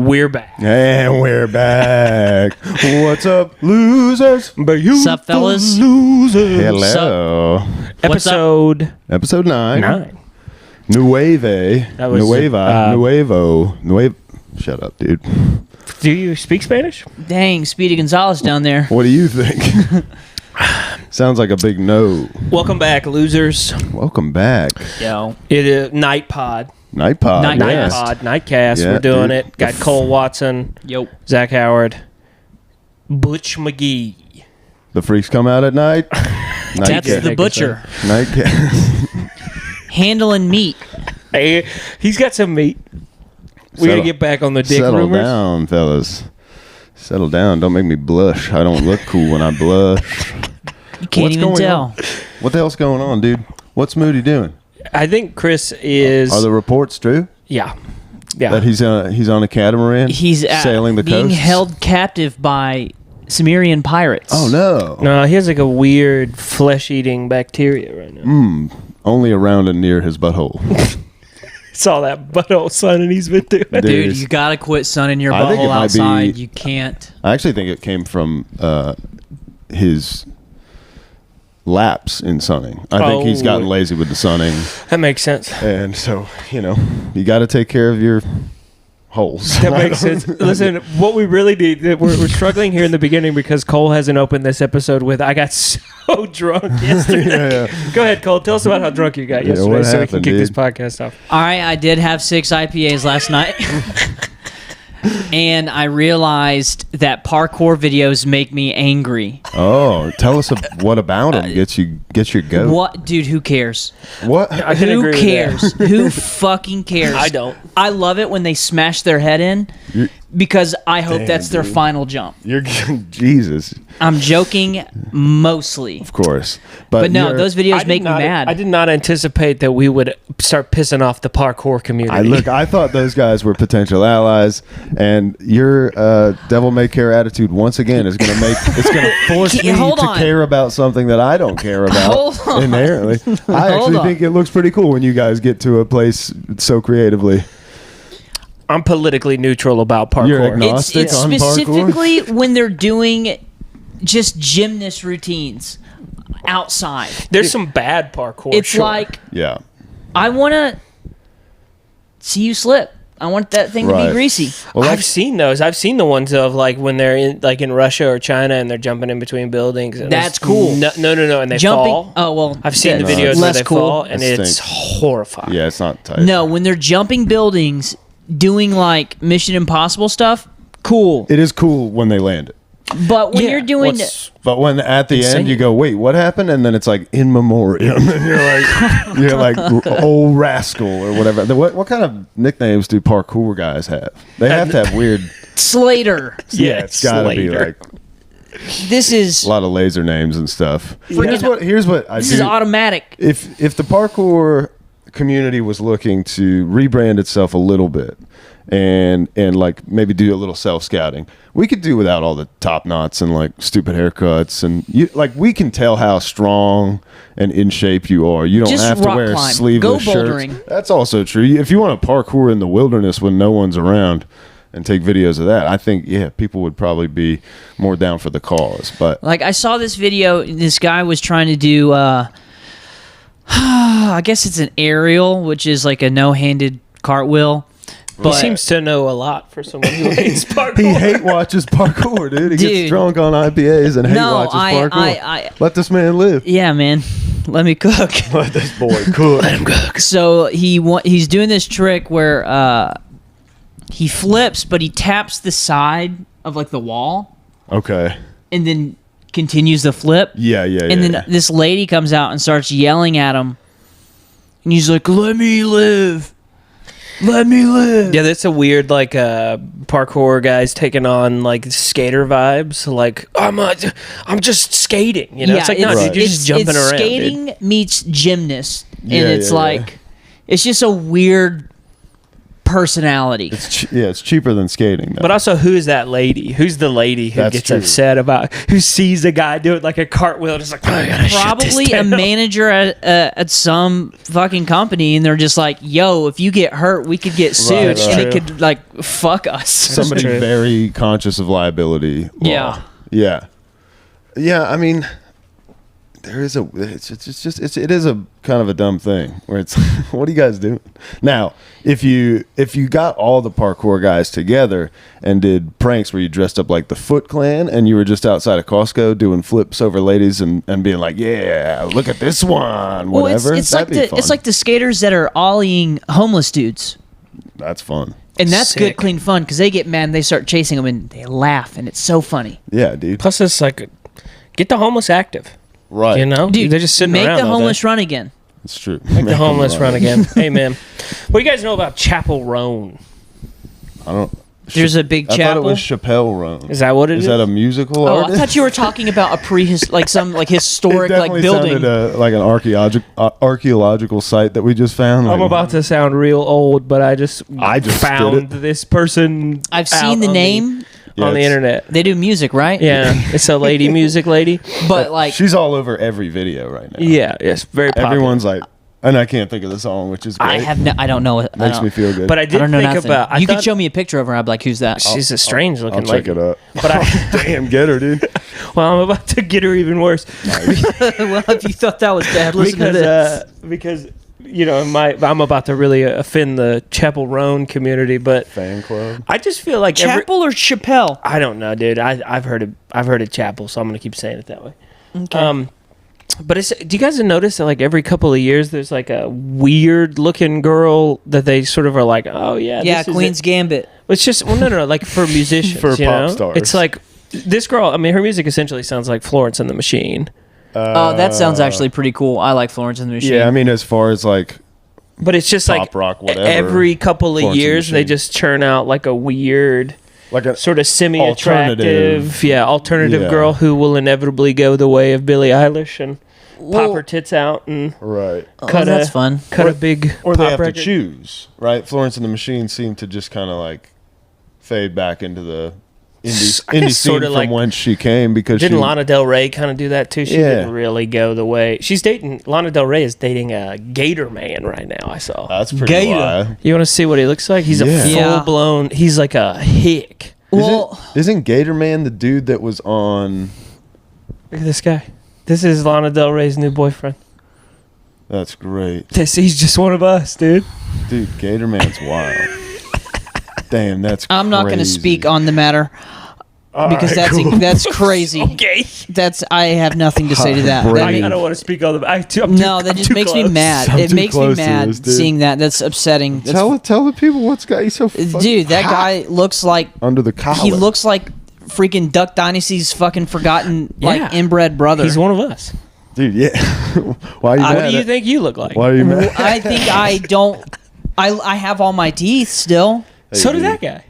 We're back. And we're back. What's up, losers? What's up, fellas? Losers. Hello. Episode 9. Nueve. That was, Nuevo. Shut up, dude. Do you speak Spanish? Dang, Speedy Gonzalez down there. What do you think? Sounds like a big no. Welcome back, losers. Welcome back. Yo. It is Night Pod. Night Pod. Night yes. Pod. Nightcast. Yeah, We're doing dude. it. Got Cole Watson, Yo. Zach Howard, Butch McGee. The freaks come out at night. That's the butcher. Nightcast. Handling meat. Hey, he's got some meat. We gotta get back on the dick Settle rumors. down, fellas. Settle down. Don't make me blush. I don't look cool when I blush. You can't even tell. On? What the hell's going on, dude? What's Moody doing? I think Chris is. Are the reports true? Yeah. That he's on a catamaran. He's sailing the being coast. held captive by Sumerian pirates. Oh no! No, he has like a weird flesh-eating bacteria right now. Only around and near his butthole. Saw that butthole sun and he's been doing it. Dude, you gotta quit sunning your I think it butthole might outside. be- You can't. I actually think it came from his lapse in sunning. I think he's gotten lazy with the sunning, That makes sense. and so you got to take care of your holes. That makes sense. Listen, what we really need, we're struggling here in the beginning because Cole hasn't opened this episode with, I got so drunk yesterday. Yeah. Go ahead, Cole. Tell us about how drunk you got yesterday what so we can happened, kick this dude? podcast off. All right, I did have 6 IPAs last night. And I realized that parkour videos make me angry. Oh, tell us what about him gets your goat. What? Dude, who cares? What? I can Who agree with cares? Who fucking cares? I don't. I love it when they smash their head in because I hope Damn, that's their dude. final jump. You're Jesus, I'm joking mostly. of course. But no, you're- those videos make me mad. I did not anticipate that we would start pissing off the parkour community. I thought those guys were potential allies, and your devil may care attitude once again is going to force me Hold to on. care about something that I don't care about Hold on. inherently. I Hold actually on. think it looks pretty cool when you guys get to a place so creatively. I'm politically neutral about parkour. You're agnostic. It's on parkour? specifically when they're doing just gymnast routines outside. There's some bad parkour. It's sure. like, Yeah. I want to see you slip. I want that thing to Right. be greasy. Well, I've seen those. I've seen the ones of like when they're in Russia or China and they're jumping in between buildings. And That's there's cool. No, and they Jumping. fall. Oh, well. I've seen the that's videos where less they cool. fall, and That it's stinks. horrifying. Yeah, it's not tight. No, when they're jumping buildings, doing like Mission Impossible stuff, cool. It is cool when they land it. But when Yeah, you're doing But when at the Insane. end you go, wait, what happened? And then it's like in memoriam, and you're like old rascal or whatever. What kind of nicknames do parkour guys have? They have to have weird. Slater, Yeah, It's got to be Slater. like this is a lot of laser names and stuff. Freaking- Here's what I this do. is automatic. If the parkour community was looking to rebrand itself a little bit and like maybe do a little self scouting, we could do without all the top knots and like stupid haircuts, and we can tell how strong and in shape you are. You don't Just have to rock wear climb. sleeveless Go shirts. bouldering. That's also true. If you want to parkour in the wilderness when no one's around and take videos of that, I think people would probably be more down for the cause. But Like I saw this video. This guy was trying to do. I guess it's an aerial, which is like a no-handed cartwheel. He But seems to know a lot for someone who hates parkour. he hate watches parkour, dude. He Dude. gets drunk on IPAs and hate No, watches parkour. I- Let this man live. yeah, man, let me cook. Let this boy cook. So he's doing this trick where he flips, but he taps the side of like the wall, Okay. and then continues the flip. Yeah. And then this lady comes out and starts yelling at him, and he's like, "Let me live, let me live." Yeah, that's a weird like parkour guys taking on like skater vibes. Like I'm just skating. You know, it's like no, dude, you're just jumping around. Skating Dude. meets gymnast, and Yeah, it's yeah, like it's just a weird personality. It's cheaper than skating. Though. But also, who's that lady? Who's the lady who That's gets true. upset about, who sees a guy do it like a cartwheel and is like, oh, I gotta shut this Probably a down. manager at some fucking company, and they're just like, yo, if you get hurt, we could get sued, Right. and True. it could like fuck us. Somebody true. very conscious of liability. Law. Yeah. Yeah. I mean, there is it is a kind of a dumb thing where it's what are you guys doing now? If you got all the parkour guys together and did pranks where you dressed up like the Foot Clan and you were just outside of Costco doing flips over ladies and being like, yeah, look at this one, whatever. Well, it's like that'd be fun. it's like the skaters that are ollieing homeless dudes. That's fun. And that's Sick. good, clean fun because they get mad and they start chasing them and they laugh and it's so funny. Yeah, dude. Plus, it's like, get the homeless active. Right. You know? Dude, They're just sitting make around the all day. homeless run again. It's true. Make the homeless run again. Hey, man. What do you guys know about Chapel Roan? I don't. There's a big I thought it chapel. was Chappelle Roan. Is that what it is? Is that a musical Oh, artist? I thought you were talking about a like some like It historic like definitely building. sounded like an archaeological site that we just found. I'm Like, about to sound real old, but I just found did it. this person. I've seen out the on name. Yeah, on the it's- internet. They do music, right? Yeah, it's a lady music lady. But like, She's all over every video right now. Yeah, yes, very popular. Everyone's like, and I can't think of the song, which is great. I don't know. I Makes don't- me feel good. But I I did don't know think nothing. about. You could show me a picture of her. I'd be like, who's that? She's a strange I'll looking check lady. it up. But I, Damn, get her, dude. well, I'm about to get her even worse Well, if you thought that was bad, listen to this. because you know I'm about to really offend the Chapel Roan community, but Fan club. I just feel like every, Chapel or Chappelle? I don't know, dude. I've heard of Chapel, so I'm gonna keep saying it that way. Okay. But do you guys notice that like every couple of years there's like a weird looking girl that they sort of are like, oh yeah, Yeah, this is Queen's it. Gambit. It's just no, like for musicians, For you pop know? stars. It's like this girl. I mean, her music essentially sounds like Florence and the Machine. Oh, that sounds actually pretty cool. I like Florence and the Machine. Yeah, I mean, as far as like, But it's just Pop like rock, whatever. every couple of Florence and the years they Machine. just churn out like a weird like a sort of semi-attractive, Alternative. alternative Yeah. girl who will inevitably go the way of Billie Eilish and Well- pop her tits out and right. cut that's a fun. cut a big Or they pop have record. to choose, right? Florence and the Machine seem to just kind of like fade back into the I indie guess scene sorta from like- whence she came because Didn't she, Lana Del Rey kind of do that too? She Yeah. didn't really go the way she's dating. Lana Del Rey is dating a Gator Man right now. I saw. That's pretty Gator. wild. You want to see what he looks like? He's Yeah. a Yeah. full blown. He's like a hick. Well, Isn't Gator Man the dude that was on? Look at this guy. This is Lana Del Rey's new boyfriend. That's great, He's just one of us, dude. dude. Gator Man's wild. Damn, that's. I'm not going to crazy. speak on the matter because that's crazy. Okay. I have nothing to say to that. Brave. That I ma- don't want to speak on the. I'm no, that just makes me mad. I'm It too makes me close to mad this, dude. seeing that. That's upsetting. That's- Tell the people what's got you so. fucking dude, that hot guy looks like under the collar. he looks like freaking Duck Dynasty's fucking forgotten like Yeah. inbred brother. He's one of us. dude. Yeah. Why are you I- mad? What do you at- think you look like? Why are you mad? I think I don't. I have all my teeth still. So did dude. that guy.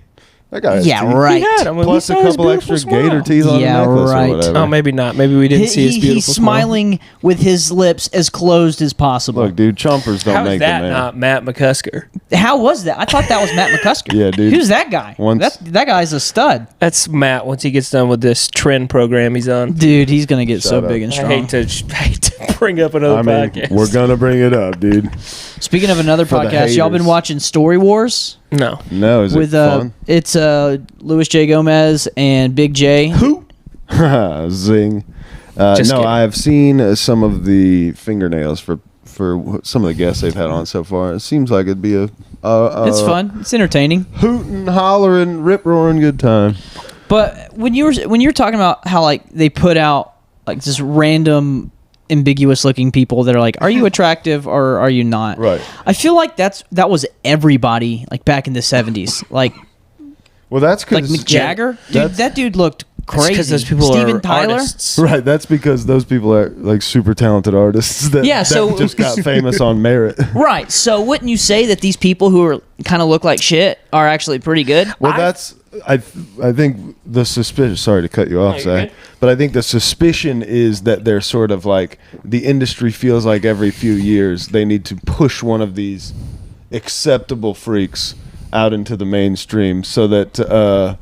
That guy. has Yeah, teeth. right. He had him. We Plus a saw his couple beautiful extra smile. gator teeth on Yeah, the necklace right. or whatever. Oh, maybe not. Maybe we didn't see his beautiful He's smile. smiling with his lips as closed as possible. Look, dude, chompers don't How make is the that man. not Matt McCusker? How was that? I thought that was Matt McCusker. Yeah, dude. Who's that guy? Once- That guy's a stud. That's Matt once he gets done with this trend program he's on. Dude, he's going to get so Shut up. big and I strong. hate to bring up another I mean, podcast. we're gonna bring it up, dude. Speaking of another For the podcast, y'all been haters. watching Story Wars No. No, is with it fun? it's Louis J. Gomez and Big J. Who? Zing. Just No, kidding. I've seen some of the fingernails for some of the guests they've had on so far. It seems like it'd be a It's fun. It's entertaining. hooting, hollering, rip roaring good time. But when you're talking about how like they put out like just random ambiguous looking people that are like, are you attractive or are you not? Right. I feel like that was everybody like back in the 70s. Like Well, that's like because Mick Jagger. Dude, that's- that dude looked crazy. Because those people Steven are Tyler. artists. Right, that's because those people are like super talented artists that, Yeah, so- that just got famous on merit. Right. So wouldn't you say that these people who are kind of look like shit are actually pretty good? Well, I think the suspicion. Sorry to cut you off, you're Zach, good. but I think the suspicion is that they're sort of like the industry feels like every few years they need to push one of these acceptable freaks out into the mainstream, so that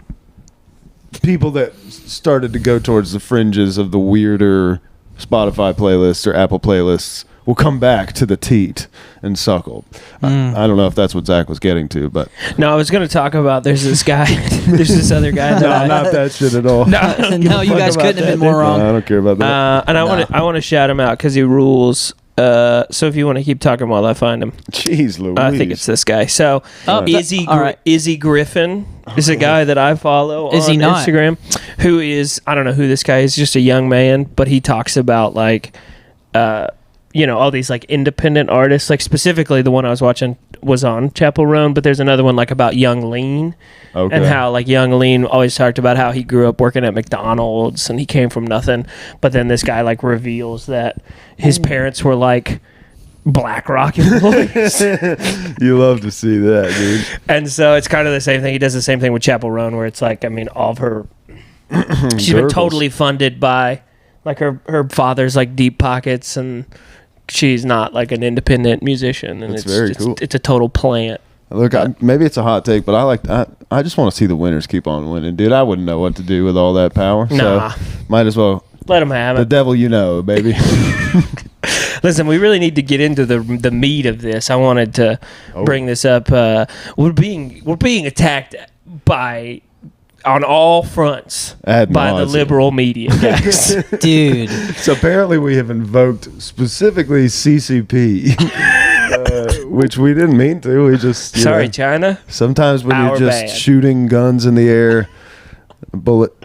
people that started to go towards the fringes of the weirder Spotify playlists or Apple playlists will come back to the teat and suckle. I don't know if that's what Zach was getting to, but No, I was going to talk about there's this guy, there's this other guy. no, not that shit at all. No, you guys couldn't have been more wrong. No, I don't care about that. And I want to shout him out because he rules. So if you want to keep talking while I find him. Jeez Louise. I think it's this guy. So Izzy Griffin is a guy that I follow on Instagram who is, I don't know who this guy is, just a young man, but he talks about like all these like independent artists, like specifically the one I was watching was on Chapel Roan, but there's another one like about Young Lean. Okay. And how like Young Lean always talked about how he grew up working at McDonald's and he came from nothing, but then this guy like reveals that his parents were like black rock employees. You love to see that, dude. And so it's kind of the same thing. He does the same thing with Chapel Roan, where it's like, I mean, all of her she's been totally funded by like her father's like deep pockets, and she's not like an independent musician, and it's very cool. It's a total plant. Look, maybe it's a hot take, but I just want to see the winners keep on winning, dude. I wouldn't know what to do with all that power. Nah. So might as well let them have it. The devil you know, baby. Listen, we really need to get into the meat of this. I wanted to bring this up. We're being attacked on all fronts by the liberal media, guys. Dude. So apparently we have invoked specifically CCP, which we didn't mean to. We just China. Sometimes when you're just shooting guns in the air,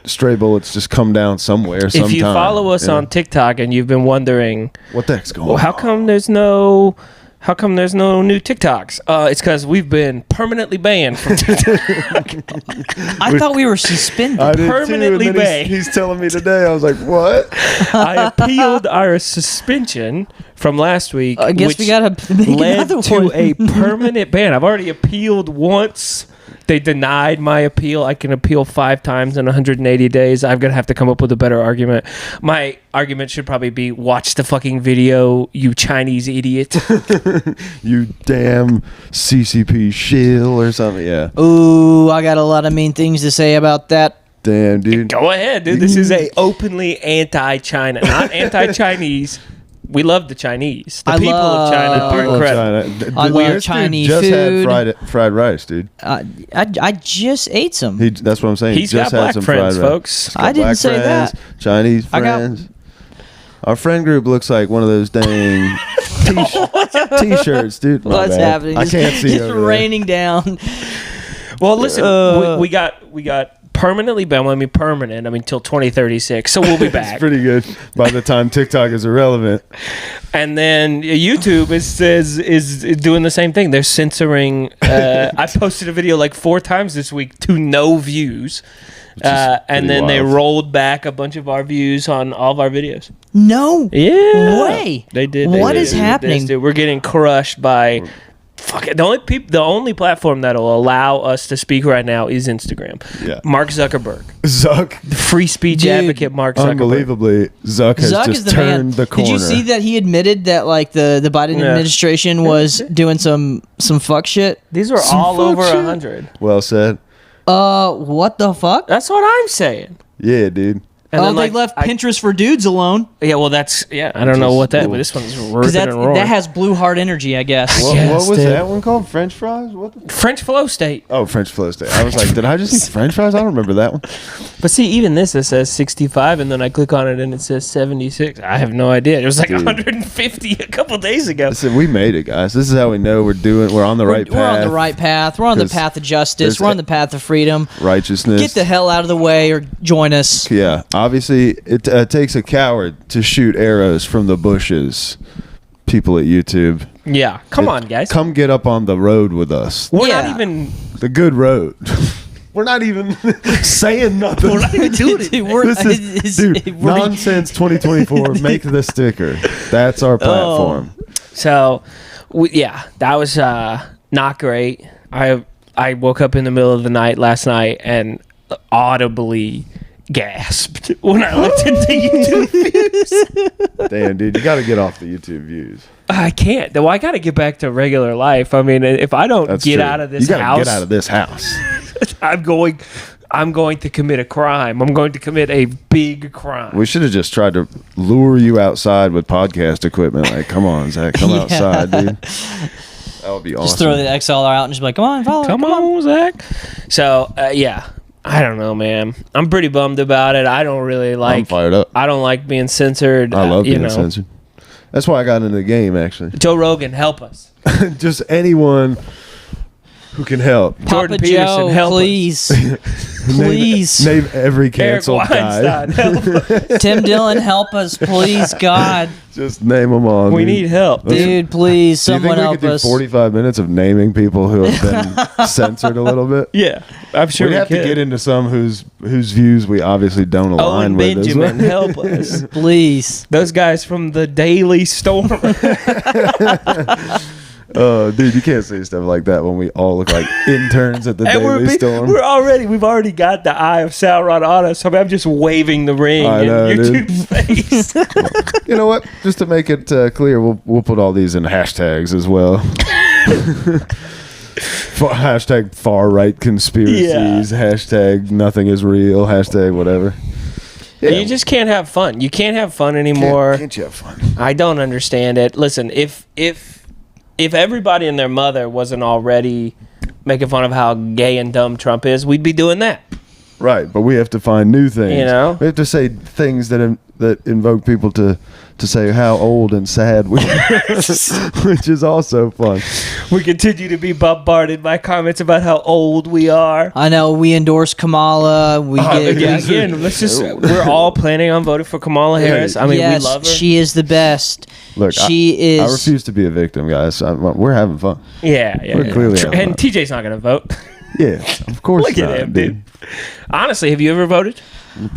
stray bullets just come down somewhere. If you follow us on TikTok and you've been wondering what the heck's going on, how come there's no new TikToks? It's because we've been permanently banned from TikTok. I thought we were suspended. Permanently banned. He's telling me today. I was like, what? I appealed our suspension from last week, I guess we gotta make led another to one. a permanent ban. I've already appealed once. They denied my appeal. I can appeal 5 times in 180 days. I'm going to have to come up with a better argument. My argument should probably be, watch the fucking video, you Chinese idiot. You damn CCP shill or something, yeah. Ooh, I got a lot of mean things to say about that. Damn, dude. Go ahead, dude. This is a openly anti-China, not anti-Chinese. We love the Chinese. The people of China are incredible. I love Chinese just food. Had fried rice, dude. I just ate some. That's what I'm saying. He's got black friends, folks. I didn't say that. Chinese friends. Our friend group looks like one of those dang t-shirts, dude. What's happening? I can't see. It's raining down. Well, listen, we got permanently banned. I mean, permanent. I mean, till 2036. So we'll be back. It's pretty good by the time TikTok is irrelevant. And then YouTube is doing the same thing. They're censoring. I posted a video like 4 times this week to no views. And then they rolled back a bunch of our views on all of our videos. No way. They did. What is happening? We're getting crushed by... Fuck it. The only platform that'll allow us to speak right now is Instagram. Yeah. Mark Zuckerberg. The free speech advocate Mark Zuckerberg. Unbelievably, Zuck has just turned the corner. Did you see that he admitted that like the Biden administration was doing some fuck shit? These are all over 100. Well said. What the fuck? That's what I'm saying. Yeah, dude. And they left Pinterest for dudes alone. Yeah, well, I don't know what that, but this one's ripping and roaring. That has blue heart energy, I guess. What was that one called? French fries? French Flow State. Oh, French Flow State. I was like, did I just eat French fries? I don't remember that one. But see, even this, it says 65, and then I click on it, and it says 76. I have no idea. It was like 150 a couple days ago. Listen, we made it, guys. This is how we know we're on the right path. We're on the right path. We're on the path of justice. We're on the path of freedom. Righteousness. Get the hell out of the way or join us. Yeah. Obviously, it takes a coward to shoot arrows from the bushes. People at YouTube. Yeah. Come on, guys. Come get up on the road with us. We're not even... The good road. We're not even saying nothing. We're not even doing it. Dude, Nonsense 2024. Make the sticker. That's our platform. So, that was not great. I woke up in the middle of the night last night and audibly gasped when I looked at the YouTube views. Damn, dude, you got to get off the YouTube views. I can't. Well, I got to get back to regular life. I mean, if I don't get out of this house, you got to get out of this house. I'm going to commit a crime. I'm going to commit a big crime. We should have just tried to lure you outside with podcast equipment. Like, come on, Zach, come outside, dude. That would be awesome. Just throw the XLR out and just be like, come on, follow. Come on, Zach. So, yeah. I don't know, man. I'm pretty bummed about it. I don't really like... I'm fired up. I don't like being censored. I love being censored. That's why I got into the game, actually. Joe Rogan, help us. Just anyone who can help. Jordan Peterson, Joe, help please. us. Please. Name every canceled guy. Tim Dillon, help us, please, God. Just name them all. We need help. Dude, please, someone help us. Do you think we could do 45 minutes of naming people who have been censored a little bit? Yeah, I'm sure we have to get into some whose views we obviously don't align Owen with. Benjamin, help us. Please. Those guys from the Daily Storm. Dude, you can't say stuff like that when we all look like interns at the Daily Storm. We've already got the eye of Sauron on us. So I'm just waving the ring in YouTube's face. You know what? Just to make it clear, we'll put all these in hashtags as well. Hashtag far right conspiracies. Yeah. Hashtag nothing is real. Hashtag whatever. Yeah. You just can't have fun. You can't have fun anymore. Can't you have fun? I don't understand it. Listen, if everybody and their mother wasn't already making fun of how gay and dumb Trump is, we'd be doing that. Right, but we have to find new things. You know? We have to say things that invoke people to say how old and sad we are, which is also fun. We continue to be bombarded by comments about how old we are. I know, we endorse Kamala. We're all planning on voting for Kamala Harris. I mean, yes, we love her. She is the best. Look, I refuse to be a victim, guys. We're having fun. Yeah. We're clearly having and fun. TJ's not going to vote. Yeah, of course. Look at him, dude. Honestly, have you ever voted?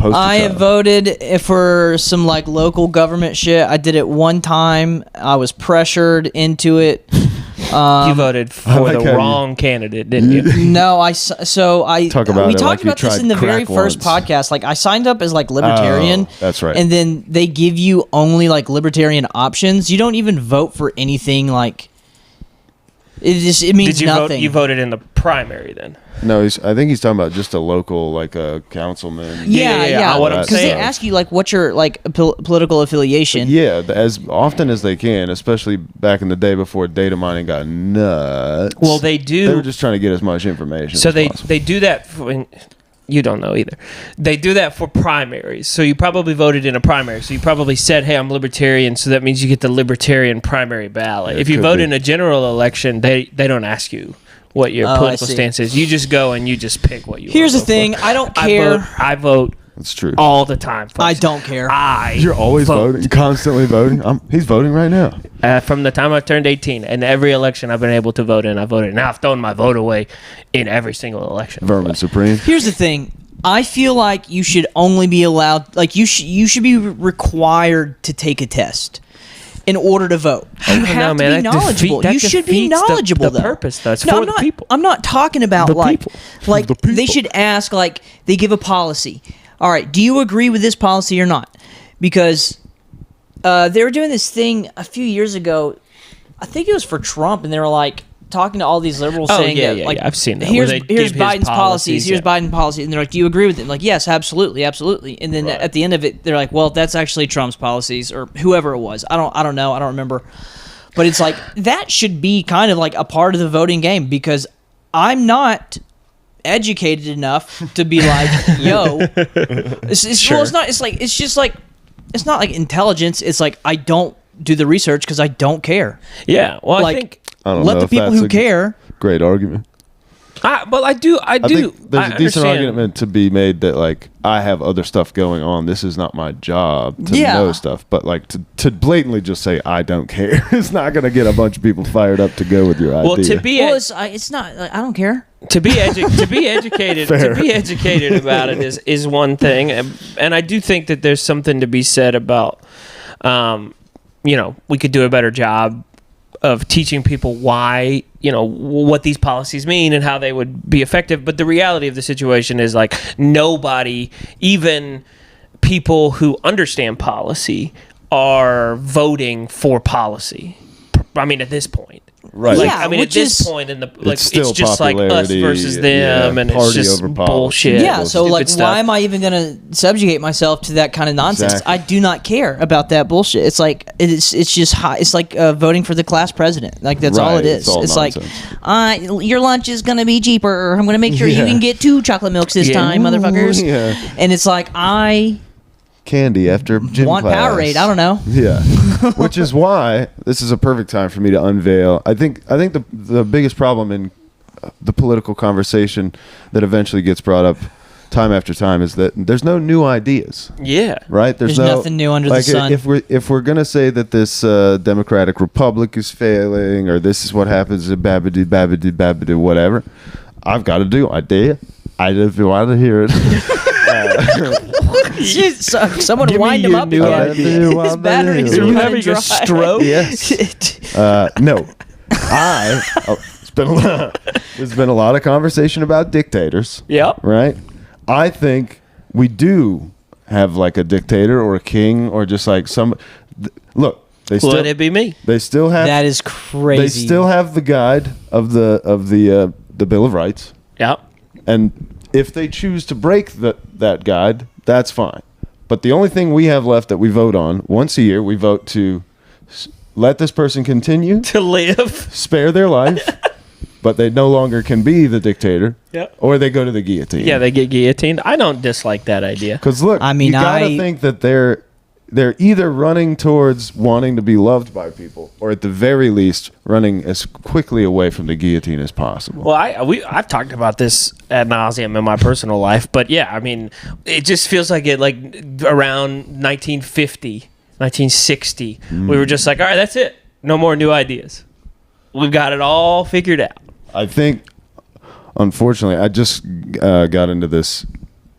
I have voted for some like local government shit. I did it one time. I was pressured into it. You voted for the wrong candidate, didn't you? No, we talked about this in the very first podcast. Like, I signed up as like libertarian. Oh, that's right. And then they give you only like libertarian options. You don't even vote for anything like. It means nothing. You voted in the primary then? No, I think he's talking about just a local, like a councilman. Yeah. What I'm saying, because they ask you like, what's your like political affiliation? Yeah, as often as they can, especially back in the day before data mining got nuts. Well, they do. They were just trying to get as much information. So as possible. they do that. You don't know either. They do that for primaries. So you probably voted in a primary. So you probably said, hey, I'm libertarian. So that means you get the libertarian primary ballot. Yeah, if you vote in a general election, they don't ask you what your political stance is. You just go and you just pick what you want. Here's the thing. I don't care. I vote. That's true. All the time, folks. I don't care. You're always voting, constantly voting. He's voting right now. From the time I turned 18, and every election I've been able to vote in, I voted. Now I've thrown my vote away in every single election. Vermin Supreme. Here's the thing. I feel like you should only be allowed, like you should be required to take a test in order to vote. You have to be knowledgeable. You should be knowledgeable. The purpose, though. It's for the people. I'm not talking about like the people. They should ask, like, they give a policy. All right, do you agree with this policy or not? Because they were doing this thing a few years ago. I think it was for Trump, and they were like talking to all these liberals saying that, like, I've seen that. Here's Biden's policies. Here's Biden's policy, and they're like, "Do you agree with it?" Like, yes, absolutely. And then at the end of it, they're like, "Well, that's actually Trump's policies," or whoever it was. I don't know. I don't remember. But it's like that should be kind of like a part of the voting game, because I'm not educated enough to be like, yo, sure. Well, it's not. It's like, it's just like, it's not like intelligence. It's like, I don't do the research because I don't care. Yeah. Well, like, I think let the people who care. Great argument. I do. I think there's a decent argument to be made that, like, I have other stuff going on. This is not my job to know stuff. But, like, to blatantly just say I don't care is not going to get a bunch of people fired up to go with your idea. Well, it's not. Like, I don't care. To be educated about it is one thing, and I do think that there's something to be said about, we could do a better job teaching people why, what these policies mean and how they would be effective. But the reality of the situation is like nobody, even people who understand policy, are voting for policy. I mean, at this point. Right. Like, I mean, at this point in the it's just like us versus them, and it's just bullshit. Yeah. So like, why am I even going to subjugate myself to that kind of nonsense? Exactly. I do not care about that bullshit. It's like it's just hot. It's like voting for the class president. Like that's all it is. It's nonsense. Like your lunch is going to be cheaper. I'm going to make sure you can get 2 chocolate milks this time, motherfuckers. Yeah. And it's like candy after gym want class. Powerade. I don't know. Yeah. Which is why this is a perfect time for me to unveil. I think the biggest problem in the political conversation that eventually gets brought up time after time is that there's no new ideas. Yeah. Right? There's nothing new under the sun. If we're gonna say that this democratic republic is failing, or this is what happens in babidi whatever, I've got a new idea. I just want to hear it. Someone wind him up again. His batteries are having a stroke. Yes. No. There's been a lot of conversation about dictators. Yep. Right? I think we do have like a dictator or a king or just like some. Look. Let it be me. They still have. That is crazy. They still have the guide of the Bill of Rights. Yep. And if they choose to break that guide, that's fine. But the only thing we have left that we vote on once a year, we vote to let this person continue to live, spare their life, but they no longer can be the dictator. Yep. Or they go to the guillotine. Yeah, they get guillotined. I don't dislike that idea. Because look, you gotta think that they're either running towards wanting to be loved by people, or at the very least, running as quickly away from the guillotine as possible. Well, I've talked about this ad nauseum in my personal life, but yeah, I mean, it just feels like it, like around 1950, 1960, we were just like, all right, that's it. No more new ideas. We've got it all figured out. I think, unfortunately, I just got into this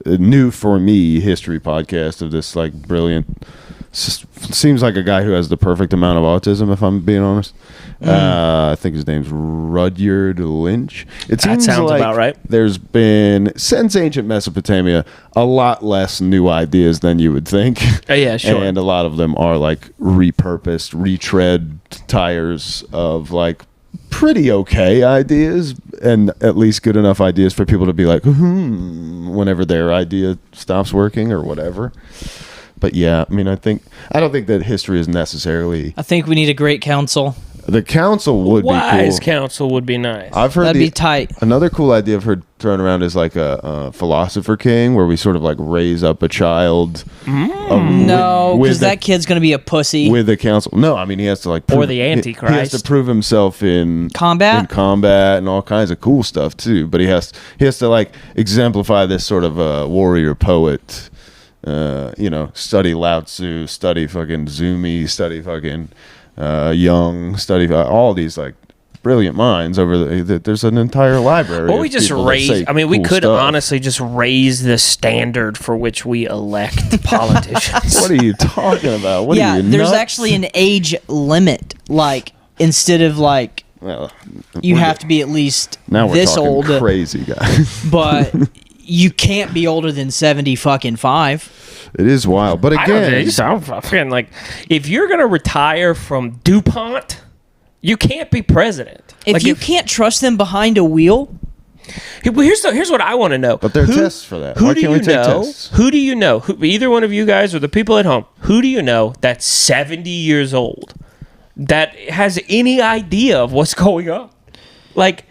new for me history podcast of this like brilliant, seems like a guy who has the perfect amount of autism, if I'm being honest. I think his name's Rudyard Lynch. It seems that sounds like about right. There's been, since ancient Mesopotamia, a lot less new ideas than you would think. Yeah, sure. And a lot of them are like repurposed, retread tires of like pretty okay ideas, and at least good enough ideas for people to be like, whenever their idea stops working or whatever. But yeah, I mean, I don't think that history is necessarily. I think we need a great council. The council would be cool. Wise council would be nice. I've heard that'd be tight. Another cool idea I've heard thrown around is like a philosopher king, where we sort of like raise up a child. No, because that kid's going to be a pussy. With the council. No, I mean, he has to like or the Antichrist. He has to prove himself in combat and all kinds of cool stuff too. But he has to like exemplify this sort of warrior poet. Study Lao Tzu, study fucking Zumi, study fucking Young, study all these like brilliant minds over there's an entire library. Well, we just raise. I mean, we could honestly just raise the standard for which we elect politicians. What are you talking about? What are you, there's nuts? actually an age limit. Like instead of like, you have to be at least now we're this talking old. Crazy guys, but you can't be older than 75. It is wild, but again, I feel like if you're gonna retire from DuPont, you can't be president. If you can't trust them behind a wheel. Here's what I want to know. But there are tests for that. Why can't we take tests? Who do you know? Either one of you guys or the people at home. Who do you know that's 70 years old that has any idea of what's going on? Like,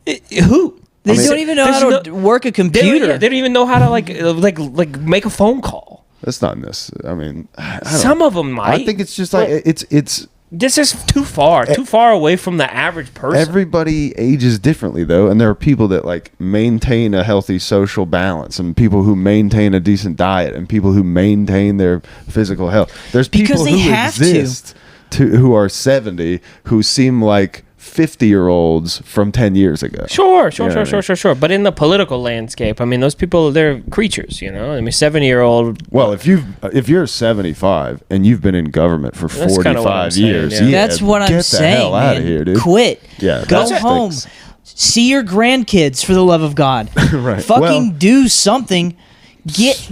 who? They don't even know how to work a computer. They don't even know how to like make a phone call. That's not this. I mean, some of them might. I think it's just like it's. This is too far away from the average person. Everybody ages differently, though, and there are people that like maintain a healthy social balance, and people who maintain a decent diet, and people who maintain their physical health. There's people who exist who are 70 who seem like 50-year-olds from 10 years ago. Sure. But in the political landscape, I mean, those people, they're creatures, you know? I mean, 70-year-old... Well, if you're 75 and you've been in government for 45 years... Yeah. That's what I'm saying, Get the hell out of here, dude. Quit. Yeah, go home. See your grandkids, for the love of God. Right. Fucking do something.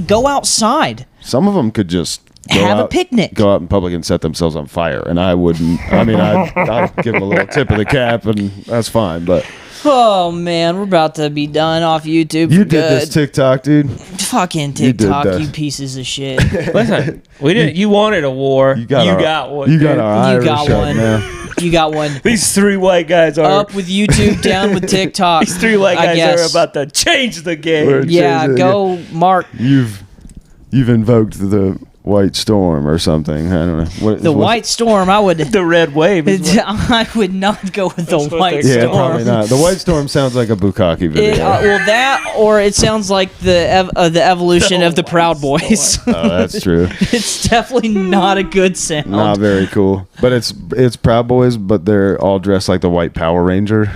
Go outside. Some of them could just... Have a picnic. Go out in public and set themselves on fire. And I wouldn't. I mean, I'd give them a little tip of the cap, and that's fine. But oh man, we're about to be done off YouTube. You did this TikTok, dude. Fucking TikTok, you pieces of shit. Listen, we didn't. You wanted a war. You got one. You got our Irish up now. You got one. These three white guys are up with YouTube, down with TikTok. These three white guys are about to change the game. Yeah, go, Mark. You've invoked the White Storm or something. I don't know. White Storm, I would... The red wave. I would not go with the White Storm. Yeah, probably not. The White Storm sounds like a Bukkake video. Well, that, or it sounds like the evolution of the Proud Boys. Oh, that's true. It's definitely not a good sound. Not very cool. But it's Proud Boys, but they're all dressed like the White Power Ranger.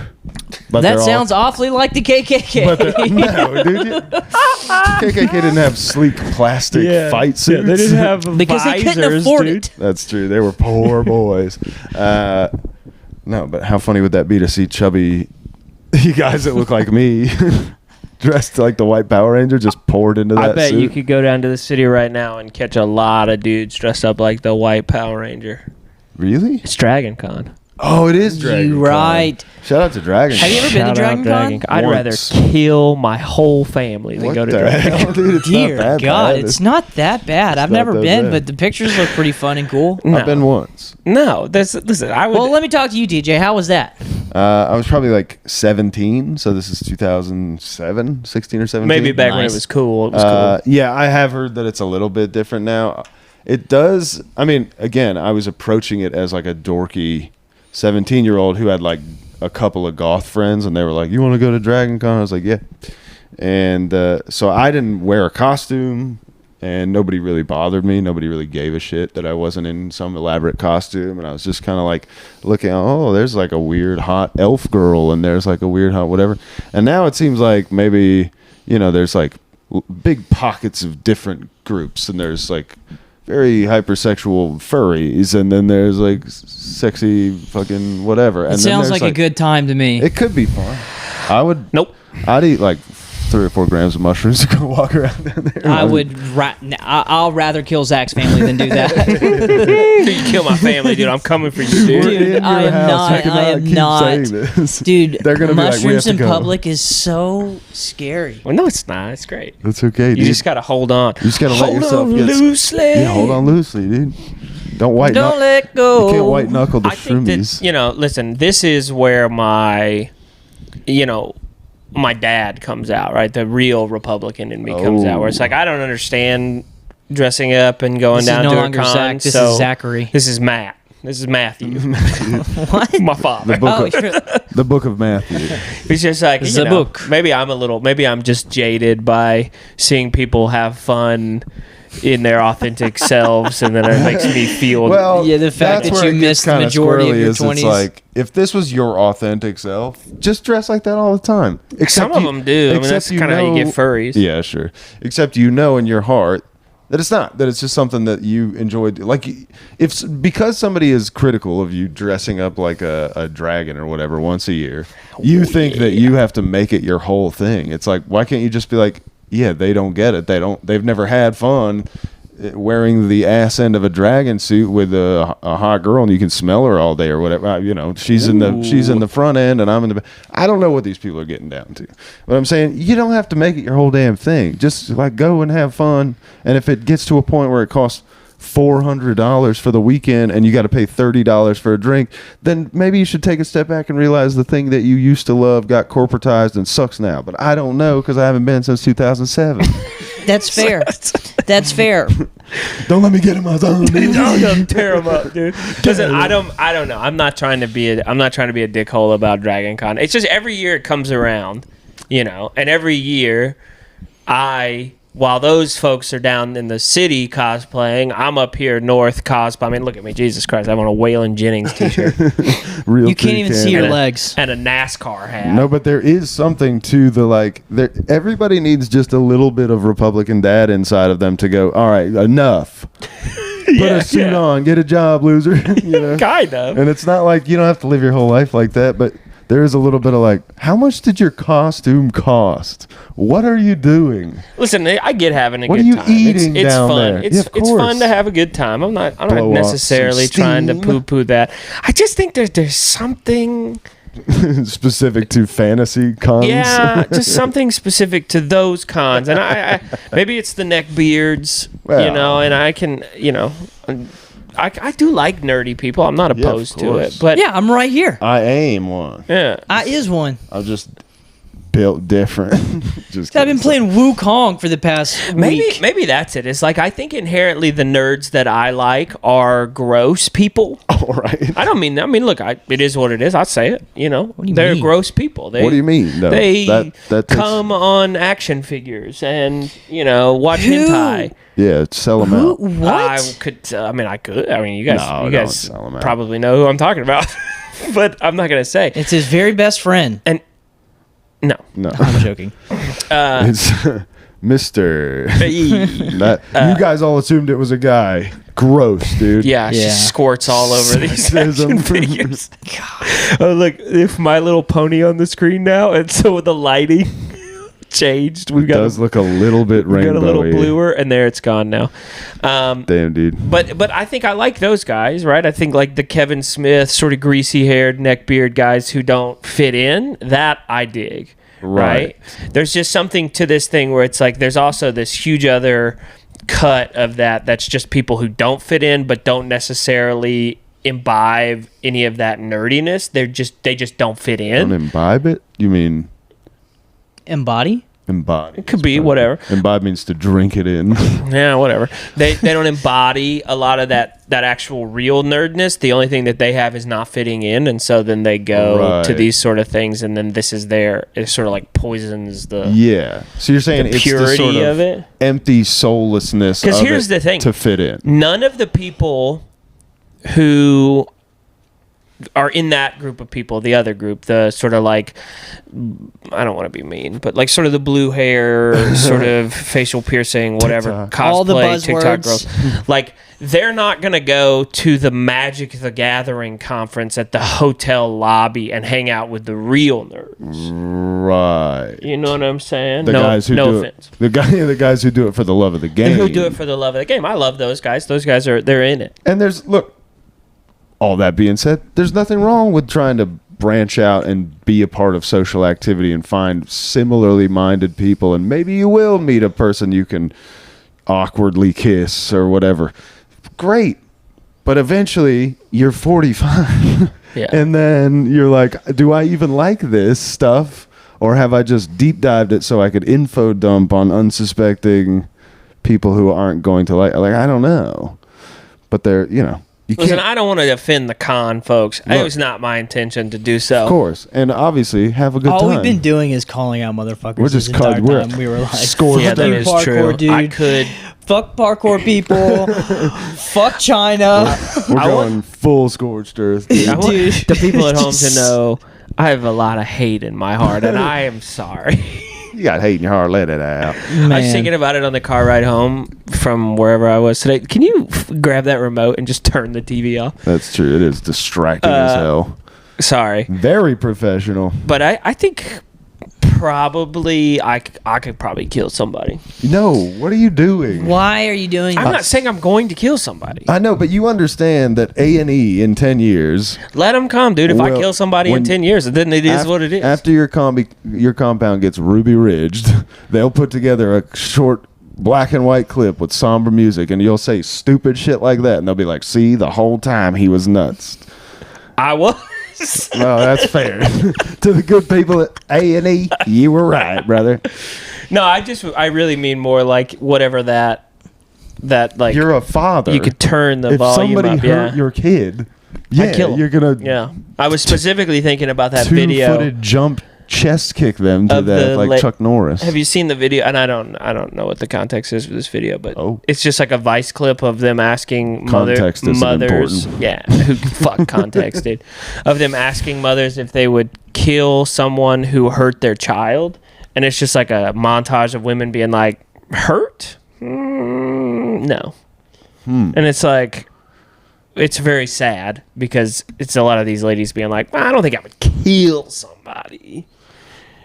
But that sounds awfully like the KKK. No, dude. KKK didn't have sleek plastic fight suits. Yeah, they didn't have because visors, they couldn't afford dude. it. That's true. They were poor boys. No, but how funny would that be to see chubby you guys that look like me dressed like the White Power Ranger just poured into that suit? I bet you could go down to the city right now and catch a lot of dudes dressed up like the White Power Ranger. Really? It's Dragon Con. Oh, it is Dragon Con. Right. Shout out to Dragon Con. Have you ever been to Dragon Con? I'd rather kill my whole family than go to Dragon Con. Dude, Dear God, it's not that bad. I've never been, but the pictures look pretty fun and cool. No. I've been once. No, listen. Well, let me talk to you, DJ. How was that? I was probably like 17, so this is 2007, 16 or 17. Maybe back when it was cool. It was cool. Yeah, I have heard that it's a little bit different now. It does. I mean, again, I was approaching it as like a dorky 17-year-old who had like a couple of goth friends, and they were like, "You want to go to Dragon Con?" I was like, "Yeah." And so I didn't wear a costume, and nobody really bothered me. Nobody really gave a shit that I wasn't in some elaborate costume, and I was just kind of like looking, oh, there's like a weird hot elf girl, and there's like a weird hot whatever. And now it seems like maybe, there's like big pockets of different groups, and there's like very hypersexual furries, and then there's like sexy fucking whatever. And it sounds like a good time to me. It could be fun. Nope. I'd eat like 3 or 4 grams of mushrooms to go walk around down there. I'll rather kill Zach's family than do that. You kill my family, dude. I'm coming for you, dude. Dude, I am not. Dude, they're gonna mushrooms in public is so scary. Well, no, it's not. It's great. It's okay, dude. You just gotta hold on. You just gotta let yourself get loosely. Yeah, hold on loosely, dude. Don't let go. You can't white knuckle the shroomies. Listen, this is where my dad comes out, right? The real Republican in me comes out, where it's like, I don't understand dressing up and going down to a con. Zach. This is Zachary. This is Matt. This is Matthew. What? My father. The book of Matthew. It's just like, book. Maybe I'm just jaded by seeing people have fun in their authentic selves, and then it makes me feel the fact that you missed the majority of your 20s. It's like, if this was your authentic self, just dress like that all the time. Some of them do. I mean, that's kind of how you get furries. Yeah, sure. Except in your heart that it's not. That it's just something that you enjoy. Like, because somebody is critical of you dressing up like a dragon or whatever once a year, you think that you have to make it your whole thing. It's like, why can't you just be like, yeah, they don't get it. They've never had fun wearing the ass end of a dragon suit with a hot girl, and you can smell her all day or whatever. She's in the front end, and I'm in the. I don't know what these people are getting down to, but I'm saying you don't have to make it your whole damn thing. Just like go and have fun, and if it gets to a point where it costs $400 for the weekend and you got to pay $30 for a drink, then maybe you should take a step back and realize the thing that you used to love got corporatized and sucks now. But I don't know, because I haven't been since 2007. That's fair. That's fair. Don't let me get in my zone. Don't tear him up, dude. Listen, I don't know. I'm not trying to be a dickhole about Dragon Con. It's just every year it comes around, and every year I while those folks are down in the city cosplaying, I'm up here north cosplaying. I mean, look at me, Jesus Christ! I'm on a Waylon Jennings t-shirt. You can't even see your legs. And a NASCAR hat. No, but there is something to the everybody needs just a little bit of Republican dad inside of them to go, all right, enough. Put a suit on, get a job, loser. You know? Kind of. And it's not like you don't have to live your whole life like that, but there is a little bit of how much did your costume cost? What are you doing? Listen, I get having a good time. What are you eating it's down fun. there? It's fun to have a good time. I'm not necessarily trying to poo-poo that. I just think there's something specific to fantasy cons. Yeah, just something specific to those cons. And I maybe it's the neck beards, and I can, I do like nerdy people. I'm not opposed to it. But yeah, I'm right here. I am one. Yeah. I is one. I'm just built different. Just I've been playing Wukong for the past week. Maybe that's it. It's I think inherently the nerds that I like are gross people. All right. I look, it is what it is. I'll say it. They're mean? Gross people. What do you mean? No, they come on action figures and watch hentai. Yeah, sell them out. What? I could. You guys probably know who I'm talking about, but I'm not gonna say. It's his very best friend. And no, I'm joking. It's Mr. You guys all assumed it was a guy. Gross, dude. Yeah, she squirts all over these action figures. God. Oh, look, if My Little Pony on the screen now, and so the lighting changed. It does look a little bit rainbowy. Got a little bluer, and there it's gone now. Damn, dude. But I think I like those guys, right? I think the Kevin Smith, sort of greasy-haired, neckbeard guys who don't fit in, that I dig. Right? There's just something to this thing where it's there's also this huge other cut of that's just people who don't fit in but don't necessarily imbibe any of that nerdiness. They just don't fit in. Don't imbibe it? You mean embody? Embody. It could be whatever. Imbibe means to drink it in. Yeah, whatever. They don't embody a lot of that actual real nerdness. The only thing that they have is not fitting in, and so then they go to these sort of things, and then this is it sort of poisons the So you're saying it's purity the sort of it, empty soullessness. Because here's the thing: to fit in, none of the people who are in that group of people, the other group, the sort of I don't want to be mean, but sort of the blue hair, sort of facial piercing, whatever, cosplay, all the buzzwords. TikTok girls, they're not going to go to the Magic the Gathering conference at the hotel lobby and hang out with the real nerds. Right. You know what I'm saying? The guys who do offense. The guys who do it for the love of the game. Who do it for the love of the game. I love those guys. Those guys they're in it. And all that being said, there's nothing wrong with trying to branch out and be a part of social activity and find similarly minded people, and maybe you will meet a person you can awkwardly kiss or whatever. Great. But eventually you're 45 and then you're like, do I even like this stuff, or have I just deep dived it so I could info dump on unsuspecting people who aren't going to like I don't know. But they're, Listen, I don't want to offend the con folks. It was not my intention to do so. Of course. And obviously, have a good time. All we've been doing is calling out motherfuckers. We're just calling. We were score. Yeah, that is parkour, true. Dude. I could. Fuck parkour people. Fuck China. We're going full scorched earth. Dude. I want the people at home to know I have a lot of hate in my heart, and I am sorry. You got hate in your heart. Let it out. Man. I was thinking about it on the car ride home from wherever I was today. Can you grab that remote and just turn the TV off? That's true. It is distracting as hell. Sorry. Very professional. But I think probably I could probably kill somebody. No, what are you doing? Why are you doing I'm not saying I'm going to kill somebody. I know, but you understand that A&E in 10 years... Let them come, dude. If I kill somebody in 10 years, then it is what it is. After your compound gets ruby ridged, they'll put together a short black and white clip with somber music, and you'll say stupid shit like that, and they'll be like, see, the whole time he was nuts. I was. No, that's fair. To the good people at A&E, you were right, brother. No, I really mean more whatever that you're a father. You could turn the volume up. If somebody hurt your kid, I'd kill him. you're gonna. Yeah, I was specifically thinking about that video. Two-footed jump chest kick them to death like Chuck Norris. Have you seen the video? And I don't know what the context is for this video, but it's just like a Vice clip of them asking mothers. Yeah, who fuck context, dude? Of them asking mothers if they would kill someone who hurt their child, and it's just like a montage of women being like, "Hurt? No." And it's like, it's very sad because it's a lot of these ladies being like, I don't think I would kill somebody.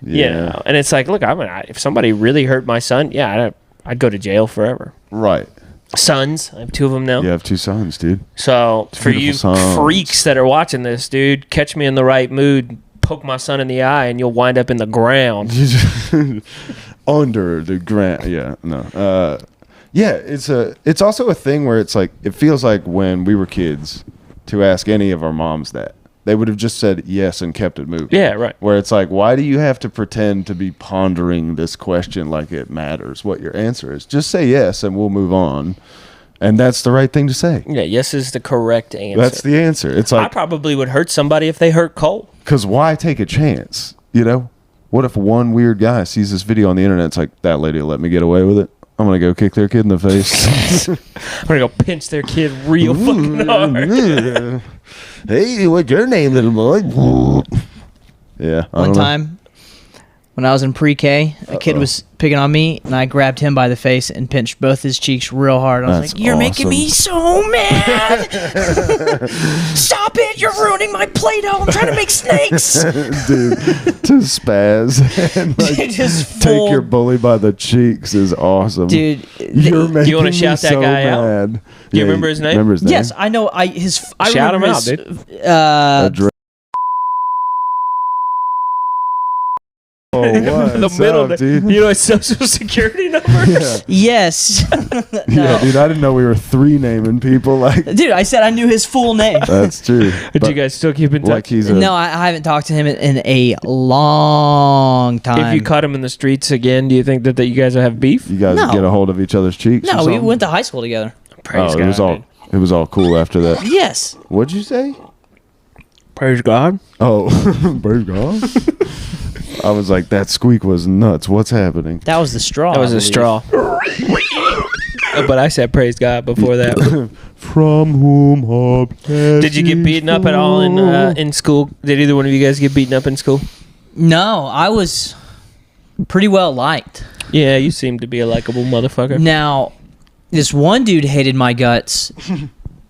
Yeah. You know? And it's like, look, if somebody really hurt my son, I'd go to jail forever. Right. Sons. I have 2 of them now. You have 2 sons, dude. So for you freaks that are watching this, dude, catch me in the right mood, poke my son in the eye, and you'll wind up in the ground. Under the ground. Yeah. No. Yeah, it's also a thing where it's like, it feels like when we were kids, to ask any of our moms that, they would have just said yes and kept it moving. Yeah, right. Where it's like, why do you have to pretend to be pondering this question like it matters what your answer is? Just say yes and we'll move on. And that's the right thing to say. Yeah, yes is the correct answer. That's the answer. It's like, I probably would hurt somebody if they hurt Cole. Because why take a chance? You know? What if one weird guy sees this video on the internet, it's like, that lady will let me get away with it? I'm going to go kick their kid in the face. I'm going to go pinch their kid real fucking hard. Hey, what's your name, little boy? Yeah. One time, when I was in pre-K, a kid was picking on me, and I grabbed him by the face and pinched both his cheeks real hard. I was like, "You're making me so mad! Stop it! You're ruining my Play-Doh. I'm trying to make snakes." Dude, to spaz and like, just take your bully by the cheeks is awesome. Dude, you're making you want to shout that guy out? Do you remember his name? Yes, I know. I shout him out, dude. Oh, what? The middle, dude? You know his social security number? Yeah. Yes. No. Yeah, dude, I didn't know we were 3 naming people. Like, dude, I said I knew his full name. That's true. Did you guys still keep in touch? Like no, I haven't talked to him in a long time. If you caught him in the streets again, do you think that you guys will have beef? You guys get a hold of each other's cheeks? No, we went to high school together. Praise God. It was all cool after that. Yes. What'd you say? Praise God. Oh, praise God. I was like, that squeak was nuts. What's happening? That was the straw. That was a straw. But I said praise God before that. From whom all Did you get beaten up at all in school? Did either one of you guys get beaten up in school? No, I was pretty well liked. Yeah, you seem to be a likable motherfucker. Now, this one dude hated my guts,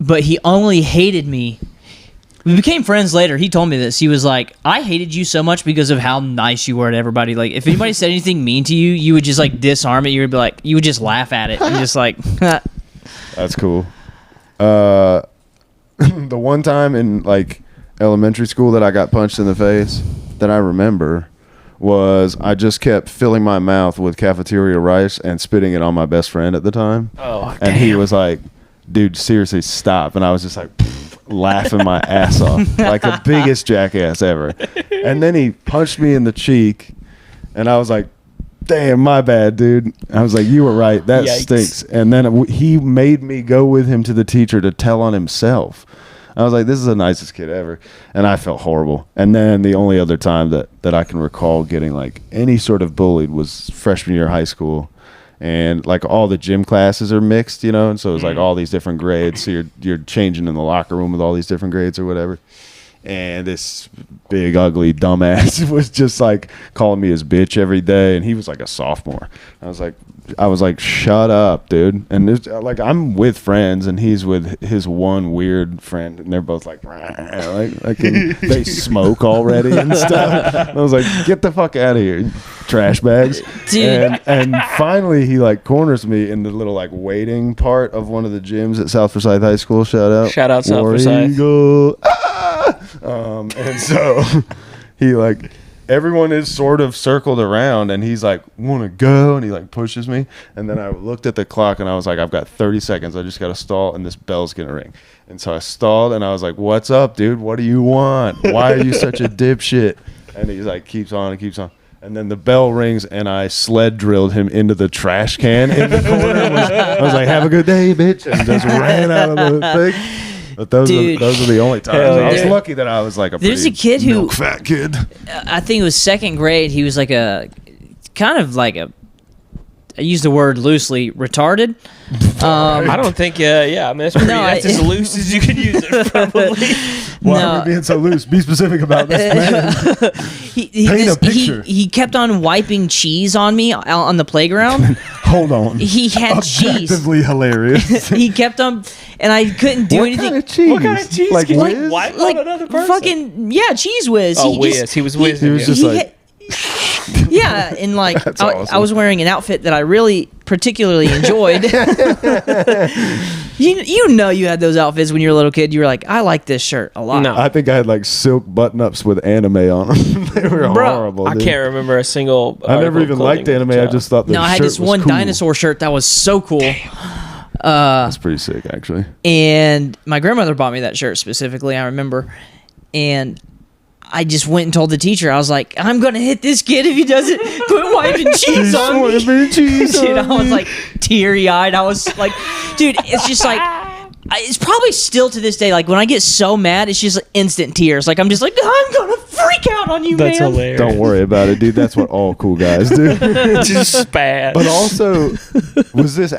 but he only hated me. We became friends later. He told me this. He was like, I hated you so much because of how nice you were to everybody. Like, if anybody said anything mean to you, you would just, like, disarm it. You would be like, you would just laugh at it. And just, like, That's cool. The one time in, like, elementary school that I got punched in the face that I remember was I just kept filling my mouth with cafeteria rice and spitting it on my best friend at the time. Oh, and he was like, dude, seriously, stop. And I was just like... laughing my ass off like the biggest jackass ever. And then he punched me in the cheek and I was like, damn, my bad, dude. I was like, you were right, that stinks. And then he made me go with him to the teacher to tell on himself. I was like, this is the nicest kid ever. And I felt horrible. And then the only other time that I can recall getting like any sort of bullied was freshman year of high school. And like all the gym classes are mixed, you know, and so it's like all these different grades. So you're changing in the locker room with all these different grades or whatever. And this big ugly dumbass was just like calling me his bitch every day, and he was like a sophomore. I was like, shut up, dude. And it's like I'm with friends, and he's with his one weird friend, and they're both like they smoke already and stuff. And I was like, get the fuck out of here, trash bags. Dude. And finally he like corners me in the little like waiting part of one of the gyms at South Forsyth High School. Shout out South Forsyth. And so he like everyone is sort of circled around and he's like, want to go? And he like pushes me. And then I looked at the clock and I was like, I've got 30 seconds. I just got to stall and this bell's going to ring. And so I stalled and I was like, what's up, dude? What do you want? Why are you such a dipshit? And he's like, keeps on and keeps on. And then the bell rings and I sled drilled him into the trash can in the corner. I was like, have a good day, bitch. And just ran out of the thing. But those are the only times. I was lucky that I was like there's a kid who fat kid. I think it was second grade. He was like a kind of like a. I use the word loosely, retarded. I don't think, I mean, that's as loose as you could use it, probably. Why are we being so loose? Be specific about this, man. Paint a picture. He kept on wiping cheese on me on the playground. Hold on. He had cheese. Objectively hilarious. He kept on, and I couldn't do anything. What kind of cheese? Like Whiz? Wipe on another person? Fucking, Cheese Whiz. Oh, Whiz. He was Whiz. He was just like... Yeah, and like awesome. I was wearing an outfit that I really particularly enjoyed. you know you had those outfits when you were a little kid. You were like, I like this shirt a lot. No, I think I had like silk button-ups with anime on them. They were horrible. I can't remember a single. I never even liked anime. I just thought the shirt was cool. I had this one dinosaur shirt that was so cool. That's pretty sick, actually. And my grandmother bought me that shirt specifically. I remember, and I just went and told the teacher. I was like, I'm going to hit this kid if he doesn't quit wiping cheese on me. Dude, I was like teary-eyed. I was like, dude, it's just like, it's probably still to this day, like when I get so mad, it's just like instant tears. Like I'm just like, I'm going to freak out on you, That's man. Hilarious. Don't worry about it, dude. That's what all cool guys do. Just spaz. But also, was this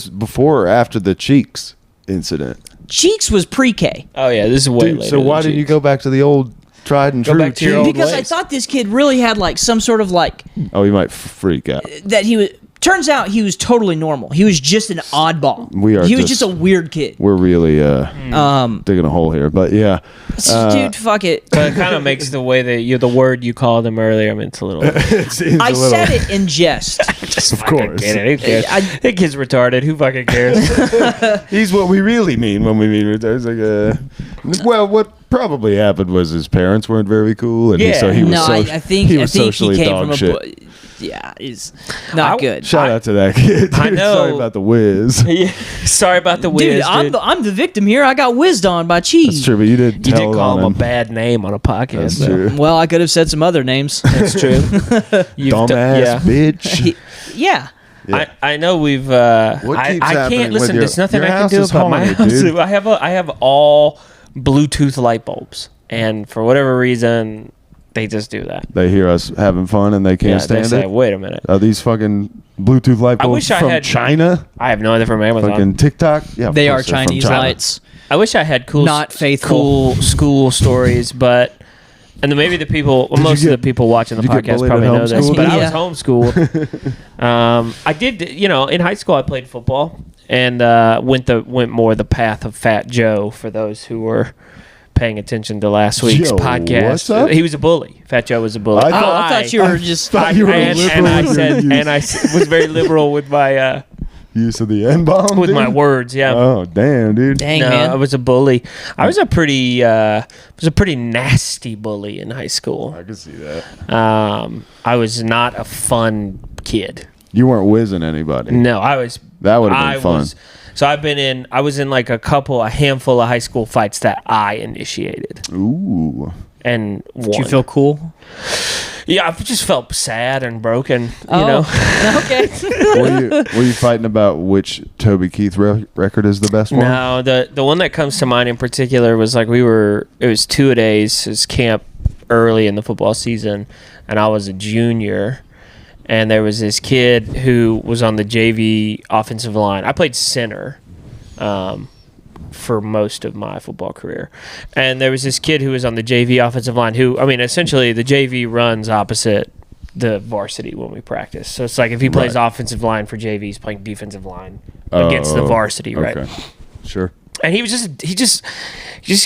before or after the Cheeks incident? Cheeks was pre-K. Oh, yeah, this is way later. So why didn't you go back to the old tried and true? Back to your old because ways. I thought this kid really had like some sort of like Oh, you might freak out. that he was. Turns out he was totally normal. He was just an oddball. He was just a weird kid. We're really digging a hole here, but yeah. Dude, fuck it. But it kind of makes the way that the word you called him earlier. I mean, it's a little. I said it in jest. Of course. Get it. Who cares? That kid's retarded. Who fucking cares? He's what we really mean when we mean retarded. It's like well, what probably happened was his parents weren't very cool, and so he was. I think he came dog from a. shit. Yeah, he's not good. Shout out to that kid. I know. Sorry about the whiz. Yeah, sorry about the whiz, dude. I'm the victim here. I got whizzed on by cheese. That's true, but you did call him a bad name on a podcast. That's true. Well, I could have said some other names. That's true. Dumbass bitch. Yeah. I know we've. I can't listen. There's nothing I can do about my house. Dude. I have all Bluetooth light bulbs, and for whatever reason, they just do that. They hear us having fun and they can't stand say, it. Wait a minute. Are these fucking Bluetooth light bulbs from China? I have no idea from Amazon. Fucking TikTok? Yeah, they are Chinese lights. I wish I had not faithful school stories, but and then maybe the people, most of the people watching the podcast probably know this, but I was homeschooled. I did, in high school I played football and went more the path of Fat Joe for those who were paying attention to last week's podcast. What's up? He was a bully. Fat Joe was a bully. I thought you were just. I was very liberal with my use of the N-bomb with my words. Yeah. Oh damn, dude. Dang, man. I was a bully. I was a pretty nasty bully in high school. I can see that. I was not a fun kid. You weren't whizzing anybody. No, I was. That would have been fun. So I was in like a handful of high school fights that I initiated. Ooh. And won. Did you feel cool? Yeah, I just felt sad and broken, you know. Okay. Were you fighting about which Toby Keith record is the best one? No, the one that comes to mind in particular was like it was 2-a-days, it was camp early in the football season, and I was a junior. And there was this kid who was on the JV offensive line. I played center for most of my football career. And there was this kid who was on the JV offensive line who, I mean, essentially the JV runs opposite the varsity when we practice. So it's like if he plays offensive line for JV, he's playing defensive line against the varsity, right? Okay. Sure. And he just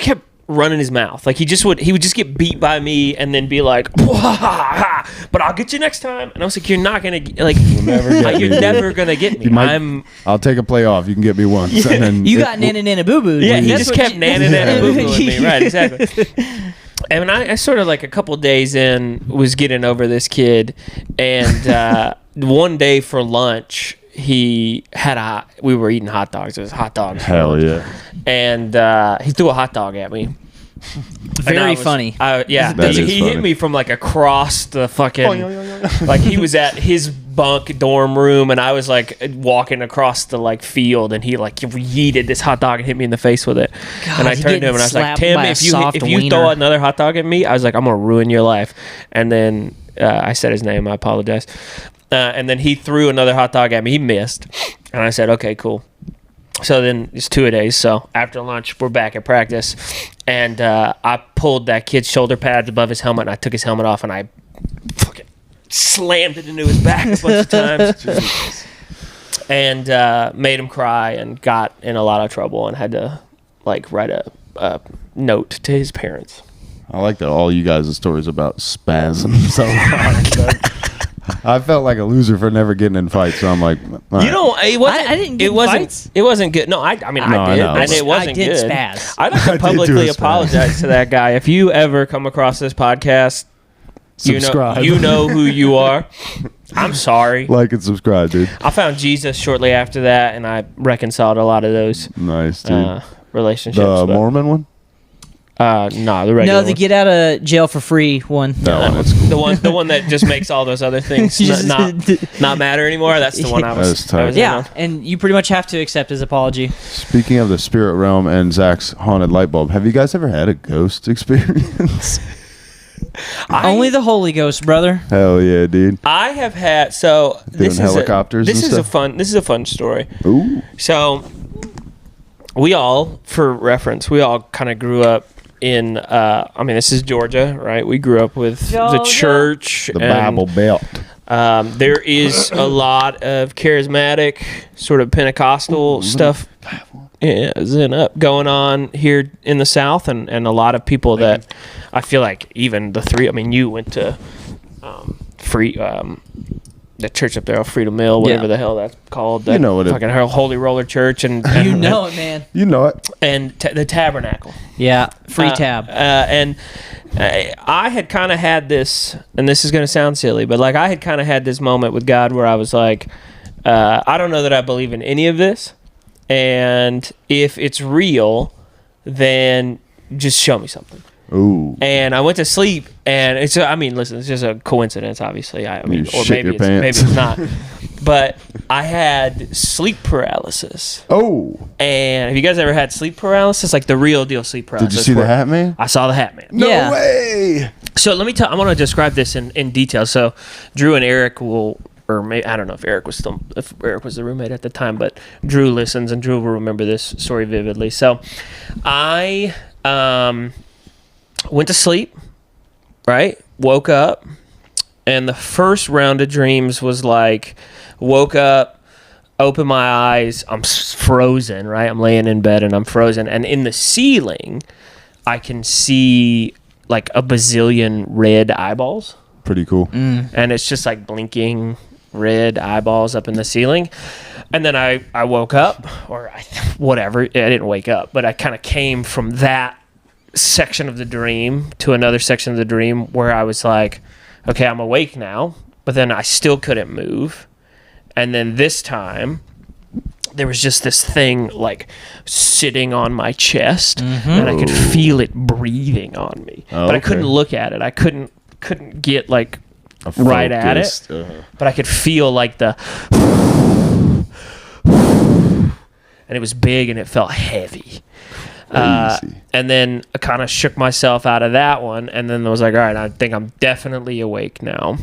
kept running his mouth. Like he would just get beat by me and then be like, but I'll get you next time. And I was like, you're not gonna you're never gonna get me. I'll take a play off. You can get me once. And then you got nana boo boo. Yeah, he just kept nana boo booing me. Right, exactly. And I sort of like a couple days in was getting over this kid, and one day for lunch we were eating hot dogs. It was hot dogs. Hell yeah. And he threw a hot dog at me. Very funny. Yeah. He hit me from like across the fucking, like he was at his bunk dorm room, and I was like walking across the like field, and he like yeeted this hot dog and hit me in the face with it. God, and I turned to him and I was like, Tim, if you throw another hot dog at me, I was like, I'm gonna ruin your life. And then I said his name. I apologize. And then he threw another hot dog at me. He missed, and I said, okay, cool. So then it's 2-a-days. So after lunch, we're back at practice, and I pulled that kid's shoulder pads above his helmet, and I took his helmet off, and I fucking slammed it into his back a bunch of times, and made him cry, and got in a lot of trouble, and had to like write a note to his parents. I like that all you guys' stories about spasms so hard. I felt like a loser for never getting in fights, so I'm like, right. You know, it wasn't. I didn't get in fights. It wasn't good. No, I mean, I did, and it wasn't good. Spaz. I'd like to publicly apologize to that guy. If you ever come across this podcast, subscribe. You know who you are. I'm sorry. Like and subscribe, dude. I found Jesus shortly after that, and I reconciled a lot of those nice, dude. Relationships. The Mormon one? No, the regular. No, the get out of jail for free one. That one, cool. the one that just makes all those other things not matter anymore. That's the one I was yeah, and you pretty much have to accept his apology. Speaking of the spirit realm and Zach's haunted light bulb, have you guys ever had a ghost experience? Only the Holy Ghost, brother. Hell yeah, dude. I have had this helicopters. This is a fun story. Ooh. So we all, for reference, kind of grew up in this is Georgia, right? We grew up with the church, the Bible Belt. There is a lot of charismatic, sort of Pentecostal stuff going on here in the South, and a lot of people that I feel like even the three. I mean, you went to the church up there, Freedom Mill, whatever the hell that's called. That, you know what fucking Holy Roller Church, and you know it, man. You know it. And the Tabernacle. Yeah, free tab. And I had kind of had this, and this is going to sound silly, but like I had kind of had this moment with God where I was like, I don't know that I believe in any of this, and if it's real, then just show me something. Ooh. And I went to sleep, and it's just a coincidence, obviously. Or maybe it's not. But I had sleep paralysis. Oh. And have you guys ever had sleep paralysis? Like the real deal sleep paralysis. Did you see the Hat Man? I saw the Hat Man. No way. So let me I want to describe this in detail. So Drew and Eric I don't know if Eric was the roommate at the time, but Drew listens, and Drew will remember this story vividly. So I went to sleep, right? Woke up, and the first round of dreams was like, woke up, open my eyes, I'm frozen, right? I'm laying in bed and I'm frozen, and in the ceiling, I can see like a bazillion red eyeballs. Pretty cool. And it's just like blinking red eyeballs up in the ceiling. And then I woke up, or whatever. I didn't wake up, but I kind of came from that section of the dream to another section of the dream where I was like, okay, I'm awake now, but then I still couldn't move. And then this time there was just this thing like sitting on my chest, and I could feel it breathing on me. But I couldn't look at it. I couldn't get like right at it. But I could feel like the and it was big and it felt heavy. And then I kind of shook myself out of that one, and then I was like, all right, I think I'm definitely awake now.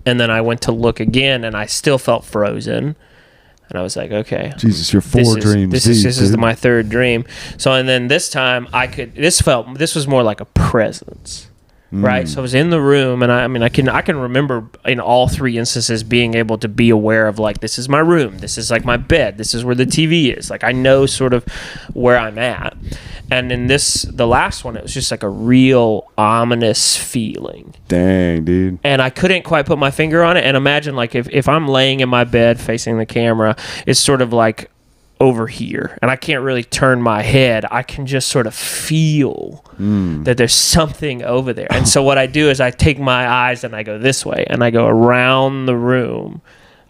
And then I went to look again, and I still felt frozen. And I was like, okay. Jesus, your dreams. This is my third dream. So, and then this time this was more like a presence. Right, so I was in the room, and I can remember in all three instances being able to be aware of like, this is my room, this is like my bed, this is where the TV is. Like I know sort of where I'm at. And in the last one, it was just like a real ominous feeling. Dang, dude. And I couldn't quite put my finger on it. And imagine like if I'm laying in my bed facing the camera, it's sort of like over here, and I can't really turn my head. I can just sort of feel that there's something over there. And so what I do is I take my eyes and I go this way, and I go around the room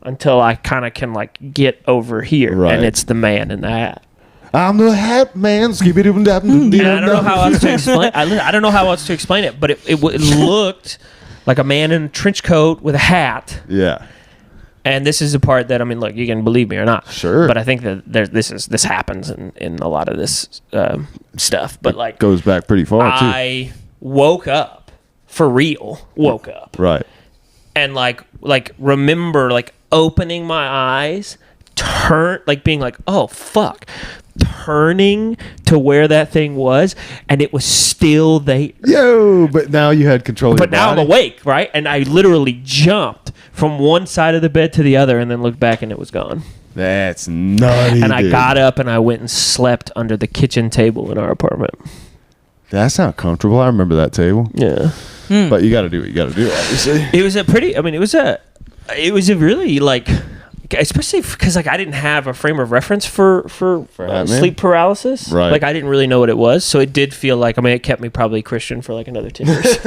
until I kind of can like get over here, right. And it's the man in the hat. I'm the Hat Man. I don't know how else to explain. I don't know how else to explain it, but it looked like a man in a trench coat with a hat. Yeah. And this is the part that, I mean, look, you can believe me or not. Sure. But I think that this happens in a lot of this stuff. But like, goes back pretty far too. I woke up for real. Right. And like remember like opening my eyes, being like, oh fuck, turning to where that thing was, and it was still there. Yo, but now you had control of your But now body. I'm awake, right? And I literally jumped from one side of the bed to the other, and then looked back, and it was gone. That's nutty. And I got up and I went and slept under the kitchen table in our apartment. That's not comfortable. I remember that table. Yeah. But you got to do what you got to do, obviously. It was a really like, especially because like I didn't have a frame of reference for sleep paralysis. Right. Like I didn't really know what it was, so it did feel like, I mean, it kept me probably Christian for like another 10 years.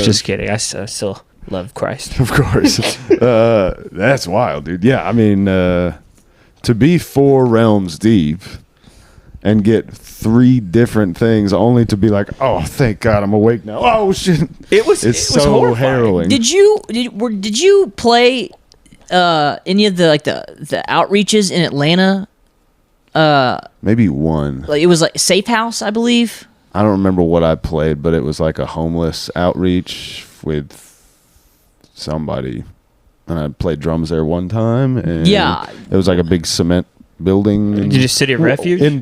Just kidding. I still love Christ. Of course. That's wild, dude. Yeah, I mean, to be 4 realms deep and get 3 different things only to be like, oh, thank God I'm awake now. Oh shit! It was so horrifying. harrowing. Did you play any of the outreaches in Atlanta? Maybe one. Like it was like Safe House, I believe. I don't remember what I played, but it was like a homeless outreach with somebody, and I played drums there one time. And Yeah. it was like a big cement building. Did you just City of Refuge? Is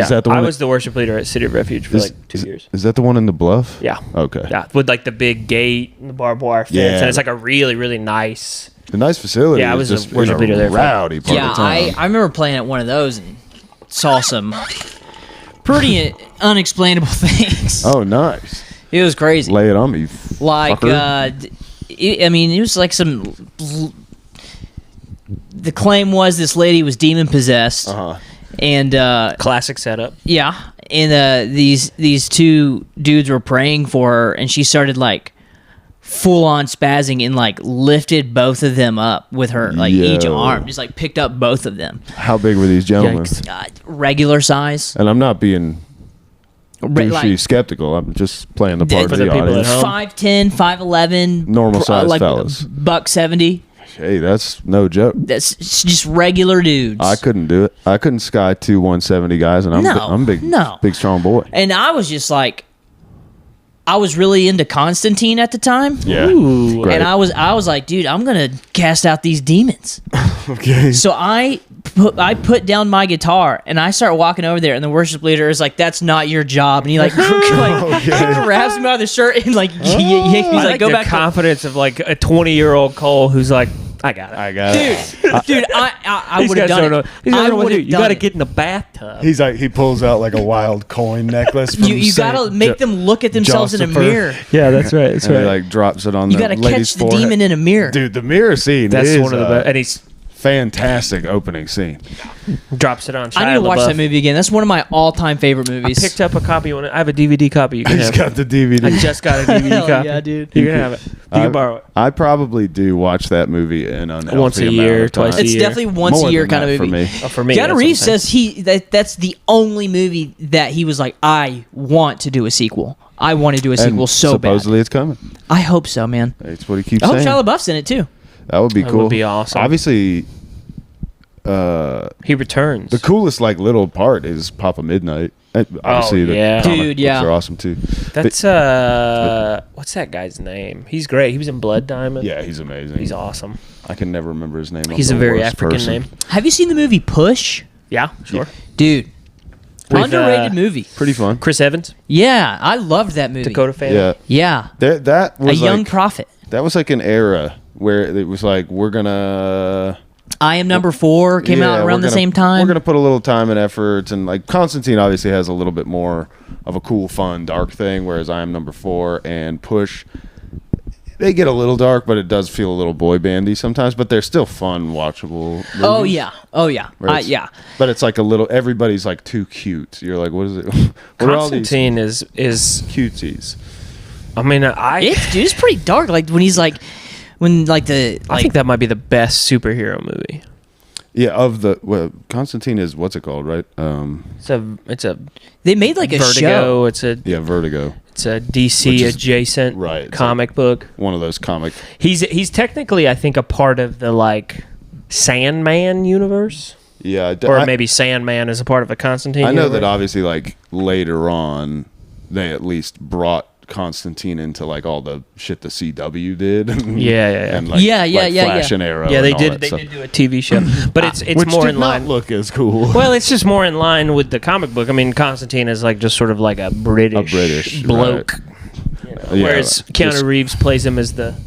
that the one? I was the worship leader at City of Refuge for like 2 years. Is that the one in the Bluff? Yeah. Okay. Yeah, with like the big gate and the barbed wire fence, Yeah. and it's like a really, really nice. A nice facility. Yeah, I was a worship leader there for- Rowdy part Yeah, of the time. I remember playing at one of those and saw some pretty unexplainable things. Oh, nice. It was crazy. Lay it on me. Like, fucker. it was like some. The claim was this lady was demon possessed, and Classic setup. yeah, and these 2 dudes were praying for her, and she started like full on spazzing and like lifted both of them up with her like each Yo. arm, just like picked up both of them. How big were these gentlemen? Yikes. Regular size. And I'm not being douchey Like, skeptical. I'm just playing the part For of the the people at audience. home. 5'10", 5'11", Normal size like fellas. $170. Hey, that's no joke. That's just regular dudes. I couldn't do it. I couldn't sky 2 170 guys, and I'm big, big strong boy. And I was just like, I was really into Constantine at the time. Yeah, Ooh. great. And I was like, dude, I'm gonna cast out these demons. Okay. So I put down my guitar and I start walking over there, and the worship leader is like, "That's not your job," and he like grabs him out of the shirt and like he's I like, like "Go the back." confidence of like a 20-year-old Cole who's like, I got it. Dude, I These would have guys done don't it. know. These guys I don't know what would to do. have You done got to it. get in the bathtub. He's like, he pulls out like a wild coin necklace. From You gotta make them look at themselves in a Josepher. mirror. Yeah, that's right. That's And he right. like drops it on You the gotta lady's catch the forehead. demon in a mirror. Dude, the mirror scene That's is one of the best. And he's fantastic opening scene. drops it on. I need to watch that movie again. That's one of my all-time favorite I movies. picked up a copy. I have a DVD copy. You can He's have. got the DVD. I just got a DVD Hell copy. yeah, dude. You can have it. You can borrow it. I probably do watch that movie an unhealthy Once a amount year, of time. twice a It's year. definitely once More a year than kind of that movie. for me. For me, Keanu that's Reeves what I'm saying. says that's the only movie that he was like, I want to do a sequel. I want to do a sequel And so bad. supposedly it's coming. I hope so, man. That's what he keeps I hope saying. Shia LaBeouf's in it too. That would be That cool. would be awesome. Obviously, He returns. the coolest like little part is Papa Midnight. And obviously, the yeah. comic Dude, books yeah. are awesome too. That's what's that guy's name? He's great. He was in Blood Diamond. Yeah, he's amazing. He's awesome. I can never remember his name. I'm He's a the very worst African person. name. Have you seen the movie Push? Yeah, sure. Dude, With, underrated movie. Pretty fun. Chris Evans, Yeah, I loved that movie. Dakota Fanning. Yeah, Yeah, that a was young like, prophet. that was like an era where it was like we're gonna. I Am Number 4 came out Yeah, around we're the gonna- same time. We're gonna put a little time and effort, and like Constantine obviously has a little bit more of a cool, fun, dark thing, whereas I Am Number 4 and Push, they get a little dark, but it does feel a little boy bandy sometimes. But they're still fun, watchable. Movies, Oh yeah, where it's- yeah. But it's like a little. Everybody's like too cute. You're like, what is it? What are all these Constantine is. cuties? I mean, It's pretty dark. Like when he's like, when like the I like think that might be the best superhero movie. Yeah, Constantine is what's it called, right? It's a they made like a Vertigo. show. Vertigo. It's a DC adjacent comic book. One of those comic. He's technically, I think, a part of the like Sandman universe. Yeah, or maybe Sandman is a part of a Constantine. I know universe. that obviously, like later on, they at least brought Constantine into like all the shit the CW did. And, and, like, Flash and Arrow. Yeah, they did. They did do a TV show, but it's which more did in line. Not look as cool. Well, it's just more in line with the comic book. I mean, Constantine is like just sort of like a British bloke, right. Whereas Keanu Reeves plays him as the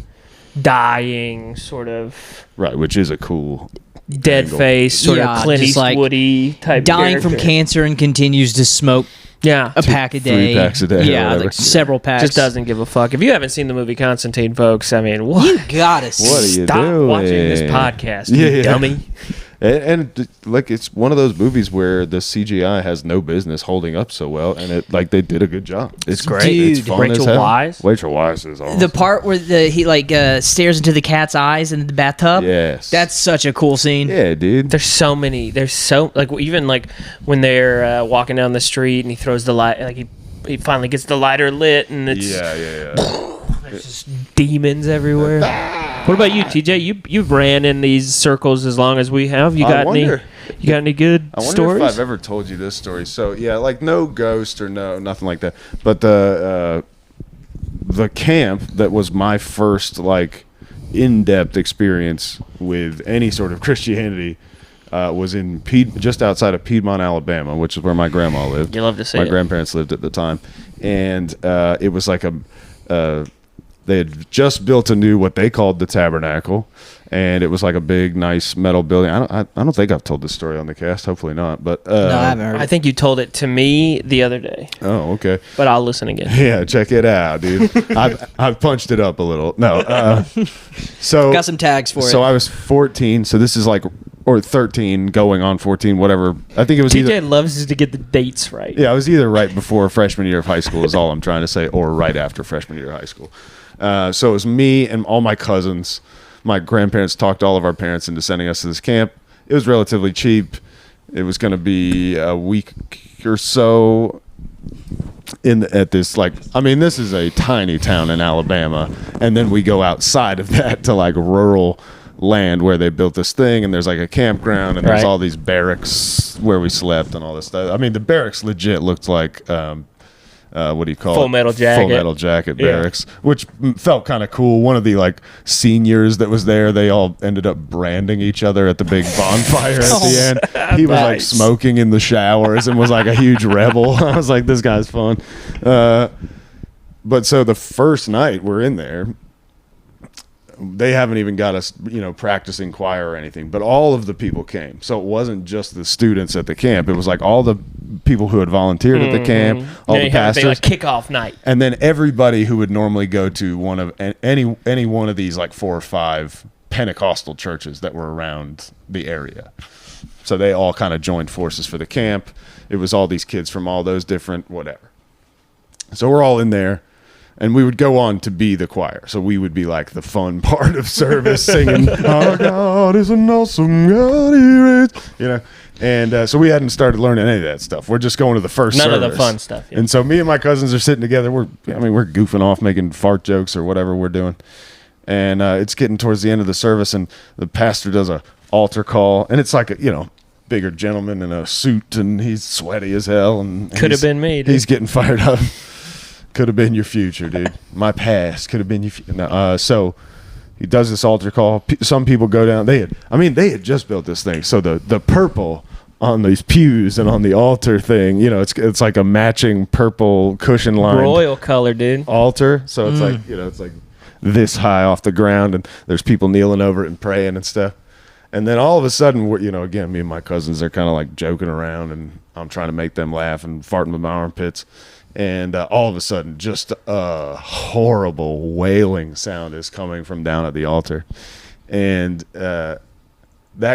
dying sort of which is a cool. Dead face, sort of Clint Eastwoody type. Dying from cancer and continues to smoke. Yeah, a pack a day. 3 packs a day. Yeah, like several packs. Just doesn't give a fuck. If you haven't seen the movie Constantine, folks, I mean, what? You gotta what are you stop doing? watching this podcast, you dummy. And like it's one of those movies where the CGI has no business holding up so well, and it like they did a good job. It's great. Dude, it's fun Rachel Weisz. Rachel Weisz is awesome. The part where he stares into the cat's eyes in the bathtub. Yes, that's such a cool scene. Yeah, dude. There's so many. There's so like even like when they're walking down the street and he throws the light, like he finally gets the lighter lit, and it's there's just demons everywhere. What about you, TJ? You've ran in these circles as long as we have. You got any good I wonder stories? if I've ever told you this story. So yeah, like no ghost or nothing like that. But the camp that was my first like in-depth experience with any sort of Christianity was in just outside of Piedmont, Alabama, which is where my grandma lived. You love to see my grandparents lived at the time, and it was like they had just built a new what they called the Tabernacle, and it was like a big, nice metal building. I don't think I've told this story on the cast. Hopefully not. But no, I haven't heard it. I think you told it to me the other day. Oh, okay. But I'll listen again. Yeah, check it out, dude. I've punched it up a little. No, so got some tags for it. So I was 14. So this is like. Or 13, going on 14, whatever. I think it was TJ loves to get the dates right. Yeah, I was either right before freshman year of high school is all I'm trying to say, or right after freshman year of high school. So it was me and all my cousins. My grandparents talked all of our parents into sending us to this camp. It was relatively cheap. It was going to be a week or so at this, like, I mean, this is a tiny town in Alabama. And then we go outside of that to like rural land where they built this thing, and there's like a campground, and there's all these barracks where we slept and all this stuff. I mean, the barracks legit looked like what do you call Full Metal Jacket? Full Metal Jacket barracks, which felt kind of cool. One of the like seniors that was there, they all ended up branding each other at the big bonfire at the end. He was like smoking in the showers and was like a huge rebel. I was like, this guy's fun. But so the first night we're in there, they haven't even got us, practicing choir or anything, but all of the people came. So it wasn't just the students at the camp. It was like all the people who had volunteered at the camp, all the pastors. Like kickoff night. And then everybody who would normally go to one of any one of these like 4 or 5 Pentecostal churches that were around the area. So they all kind of joined forces for the camp. It was all these kids from all those different whatever. So we're all in there. And we would go on to be the choir. So we would be like the fun part of service singing, our God is an awesome God, he reigns. And so we hadn't started learning any of that stuff. We're just going to the first service. None of the fun stuff. Yeah. And so me and my cousins are sitting together. We're goofing off, making fart jokes or whatever we're doing. And it's getting towards the end of the service, and the pastor does a altar call. And it's like a, bigger gentleman in a suit, and he's sweaty as hell. And could have been me, dude. He's getting fired up. Could have been your future, dude. My past could have been your so he does this altar call. Some people go down. They had just built this thing. So the purple on these pews and on the altar thing, it's like a matching purple cushion line. Royal color, dude. Altar. So it's like, it's like this high off the ground, and there's people kneeling over it and praying and stuff. And then all of a sudden, again, me and my cousins are kind of like joking around, and I'm trying to make them laugh and farting with my armpits. And all of a sudden, just a horrible wailing sound is coming from down at the altar. And that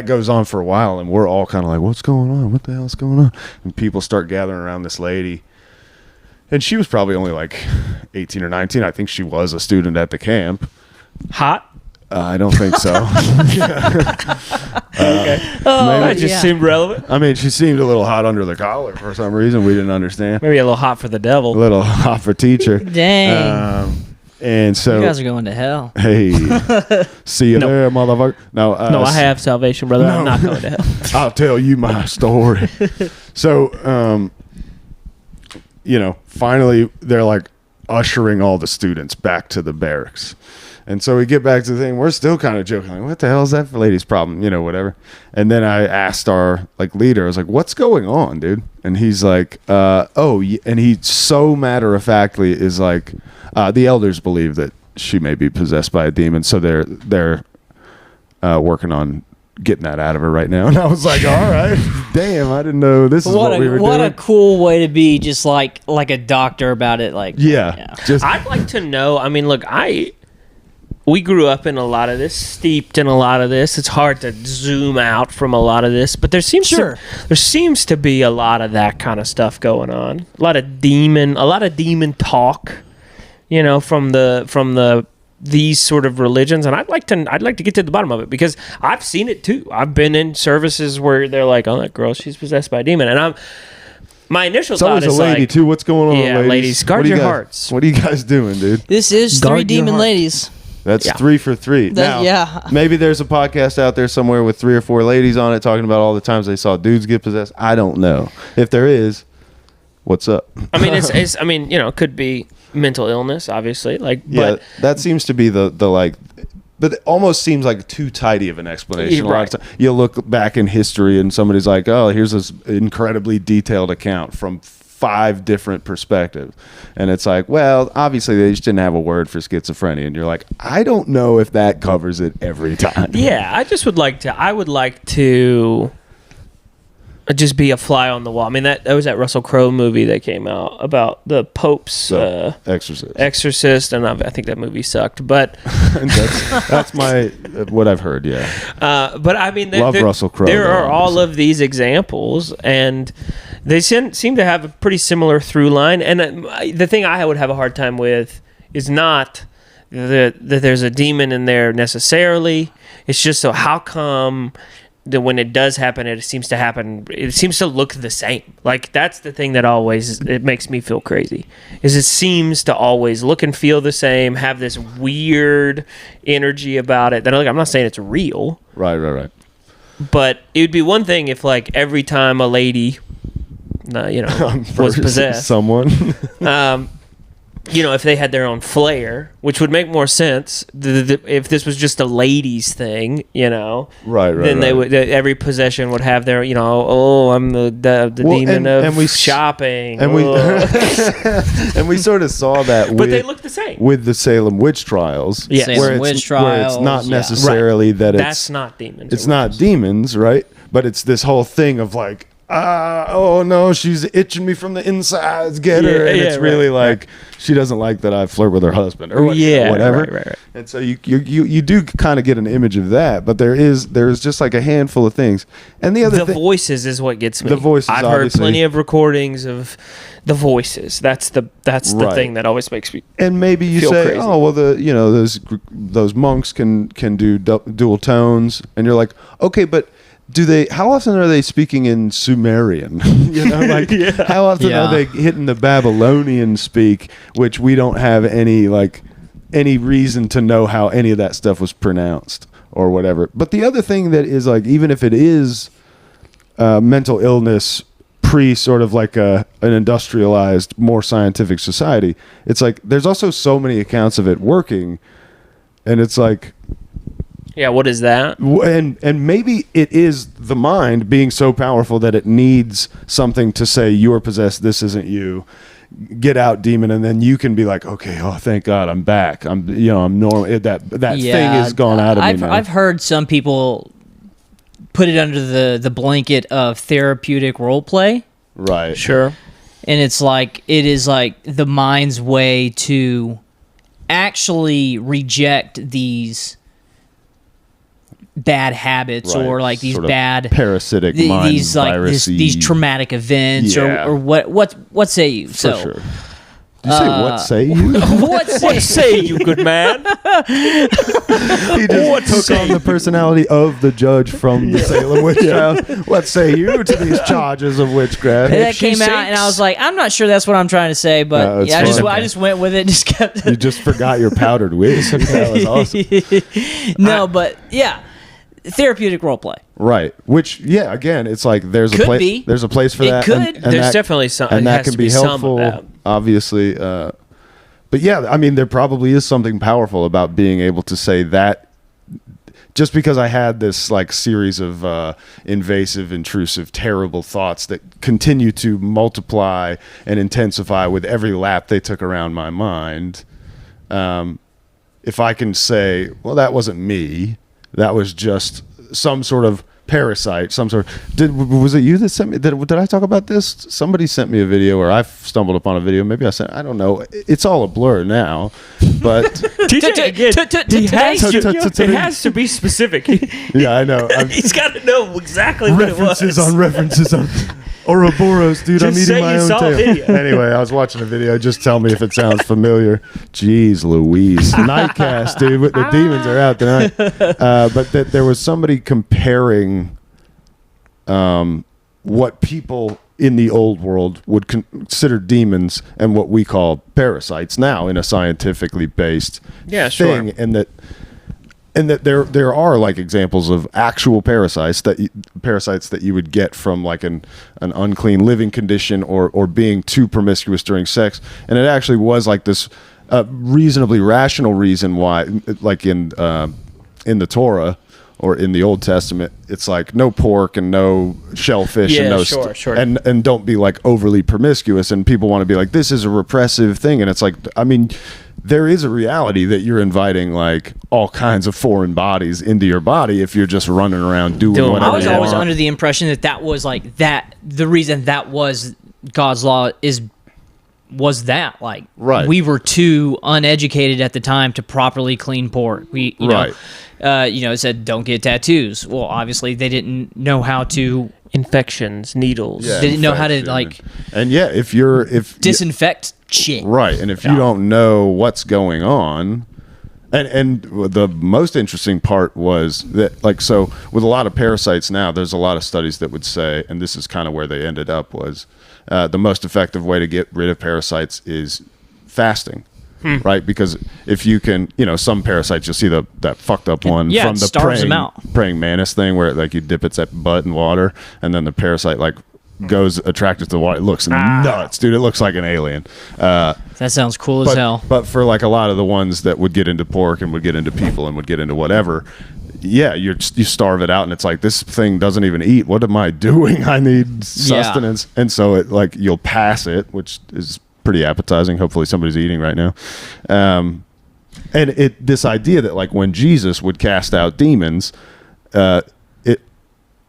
goes on for a while, and we're all kind of like, what's going on? What the hell is going on? And people start gathering around this lady. And she was probably only like 18 or 19. I think she was a student at the camp. Hot? I don't think so. Okay. That just seemed relevant. I mean, she seemed a little hot under the collar for some reason we didn't understand. Maybe a little hot for the devil. A little hot for teacher. Dang. And so you guys are going to hell. Hey, see you there, motherfucker. No, I have salvation, brother. I'm not going to hell. I'll tell you my story. So, finally they're like ushering all the students back to the barracks. And so we get back to the thing. We're still kind of joking, like, what the hell is that for lady's problem? Whatever. And then I asked our leader, I was like, what's going on, dude? And he's like, and he so matter-of-factly is like, the elders believe that she may be possessed by a demon, so they're working on getting that out of her right now. And I was like, all right, damn, I didn't know this is what we were doing. What a cool way to be, just like a doctor about it. I'd like to know. I mean, look, we grew up in a lot of this, steeped in a lot of this. It's hard to zoom out from a lot of this, but there seems to be a lot of that kind of stuff going on. A lot of demon talk, from these sort of religions, and I'd like to get to the bottom of it, because I've seen it too. I've been in services where they're like, "Oh, that girl, she's possessed by a demon," and my initial thought is a lady too. What's going on, yeah, ladies? Guard your hearts. What are you guys doing, dude? This is Guard 3 demon ladies. That's 3 for 3. Maybe there's a podcast out there somewhere with 3 or 4 ladies on it talking about all the times they saw dudes get possessed. I don't know. If there is, what's up? I mean, it could be mental illness, obviously. But that seems to be the but it almost seems like too tidy of an explanation. Right. A lot of time, you look back in history and somebody's like, oh, here's this incredibly detailed account from 5 different perspectives, and it's like, well, obviously they just didn't have a word for schizophrenia, and you're like, I don't know if that covers it every time. Yeah, I would like to just be a fly on the wall. I mean, that was that Russell Crowe movie that came out about the Pope's Exorcist, and I think that movie sucked, but that's my what I've heard. Yeah, but I mean, love Russell Crowe. There are all of these examples, and they seem to have a pretty similar through line. And the thing I would have a hard time with is not that there's a demon in there necessarily. It's just, so how come that when it does happen, it seems to look the same? Like, that's the thing that always, it makes me feel crazy, is it seems to always look and feel the same, have this weird energy about it. That, I'm not saying it's real. Right. But it would be one thing if, every time a lady, was possessed, someone, if they had their own flair, which would make more sense if this was just a ladies thing, right. Then they would, every possession would have their, I'm the demon of shopping, and we and we sort of saw that, but they look the same with the Salem witch trials, Salem witch trials, where it's not necessarily that that's not demons. It's not demons, right? But it's this whole thing of like, oh no, she's itching me from the insides, get her. And it's really she doesn't like that I flirt with her husband or whatever. Right. And so you do kind of get an image of that, but there's just like a handful of things. And the other voices is what gets me. The voices, I've heard plenty of recordings of the voices. That's the thing that always makes me. And maybe you say, crazy. Oh well, those monks can do dual tones, and you're like, okay, but how often are they speaking in Sumerian? How often are they hitting the Babylonian speak, which we don't have any reason to know how any of that stuff was pronounced or whatever. But the other thing that is, even if it is mental illness pre sort of an industrialized, more scientific society, it's there's also so many accounts of it working, and it's yeah, what is that? And maybe it is the mind being so powerful that it needs something to say, you're possessed, this isn't you. Get out, demon, and then you can be like, okay, oh, thank God, I'm back. I'm normal. That thing is gone out of me now. I've heard some people put it under the blanket of therapeutic role play. Right. Sure. And it's it is the mind's way to actually reject these bad habits, or these sort of bad parasitic mind these traumatic events, or what say you? For sure. you say what say you? What say you, good man? He just took on the personality of the judge from the Salem witch trials. What say you to these charges of witchcraft? That came out, and I was like, I'm not sure that's what I'm trying to say, but I just went with it. Just kept. You just forgot your powdered wig. That was awesome. No, but yeah. Therapeutic role play, right? Which, again, it's like there's a place. There's a place for that. Could. There's definitely something, and that can be helpful, obviously. But yeah, I mean, there probably is something powerful about being able to say that. Just because I had this like series of invasive, intrusive, terrible thoughts that continue to multiply and intensify with every lap they took around my mind. If I can say, well, that wasn't me. That was just some sort of parasite, some sort of, was it you that sent me, did I talk about this? Somebody sent me a video, or I stumbled upon a video, maybe I sent, I don't know, it's all a blur now, but it has to be specific. Yeah, I know. He's got to know exactly what it was. References on Ouroboros, dude. I'm eating my own tail. Anyway, I was watching a video. Just tell me if it sounds familiar. Jeez Louise. Nightcast, dude. The demons are out tonight. But there was somebody comparing what people in the old world would consider demons and what we call parasites now in a scientifically based thing. Sure. And that there are like examples of actual parasites that you would get from like an unclean living condition or being too promiscuous during sex, and it actually was like this reasonably rational reason why, like in the Torah or in the Old Testament, it's like no pork and no shellfish and no sure. and don't be like overly promiscuous, and people want to be like, this is a repressive thing, and it's like, I mean, there is a reality that you're inviting like all kinds of foreign bodies into your body if you're just running around doing whatever. I was always under the impression that was like that. The reason that was God's law was that like we were too uneducated at the time to properly clean pork. It said don't get tattoos. Well, obviously they didn't know how to infections, needles. Yeah, they didn't know how to like. And if disinfect shit. Right, and if you don't know what's going on, and the most interesting part was that, like, so with a lot of parasites now, there's a lot of studies that would say, and this is kind of where they ended up, was the most effective way to get rid of parasites is fasting. Right, because if you can, some parasites, you'll see that fucked up one from the praying mantis thing, where like you dip its butt in water, and then the parasite like goes attracted to the water. It looks nuts, dude. It looks like an alien. That sounds cool as hell. But for like a lot of the ones that would get into pork and would get into people and would get into whatever, you starve it out, and it's like, this thing doesn't even eat. What am I doing? I need sustenance. And so it like you'll pass it, which is pretty appetizing. Hopefully somebody's eating right now. And this idea that like when Jesus would cast out demons,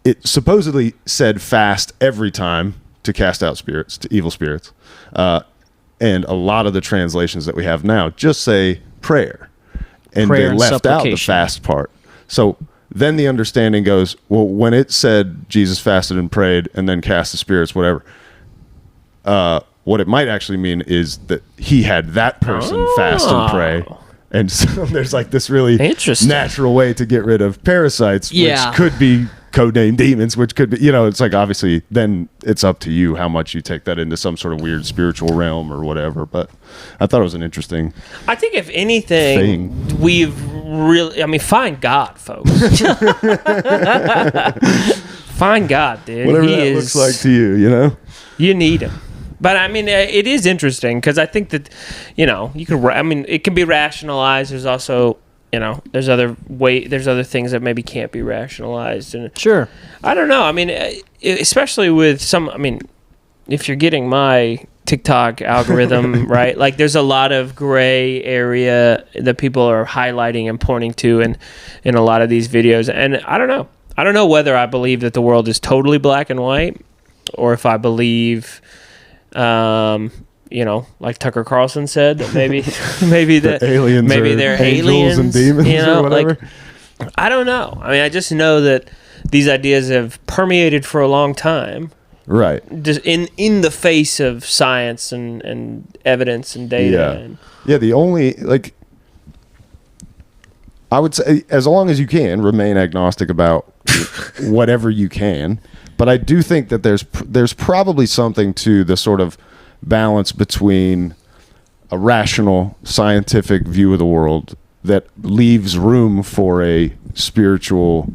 it supposedly said fast every time to cast out spirits, to evil spirits. And a lot of the translations that we have now just say prayer. And they left out the fast part. So then the understanding goes, well, when it said Jesus fasted and prayed and then cast the spirits, whatever, what it might actually mean is that he had that person fast and pray. And so there's like this really natural way to get rid of parasites, which could be codenamed demons, which could be, it's like, obviously then it's up to you how much you take that into some sort of weird spiritual realm or whatever. But I thought it was an interesting I think if anything, we've really, find God, folks. Find God, dude. Whatever that looks like to you, You need him. But it is interesting because I think that, you can. It can be rationalized. There's also, there's other things that maybe can't be rationalized. And sure, I don't know. Especially with some. If you're getting my TikTok algorithm right, like there's a lot of gray area that people are highlighting and pointing to, in a lot of these videos. And I don't know. I don't know whether I believe that the world is totally black and white, or if I believe. Like Tucker Carlson said, that maybe they're aliens and demons, or whatever. I don't know. I just know that these ideas have permeated for a long time, Right. Just in the face of science and evidence and data. Yeah. The only I would say, as long as you can, remain agnostic about whatever you can. But I do think that there's probably something to the sort of balance between a rational, scientific view of the world that leaves room for a spiritual.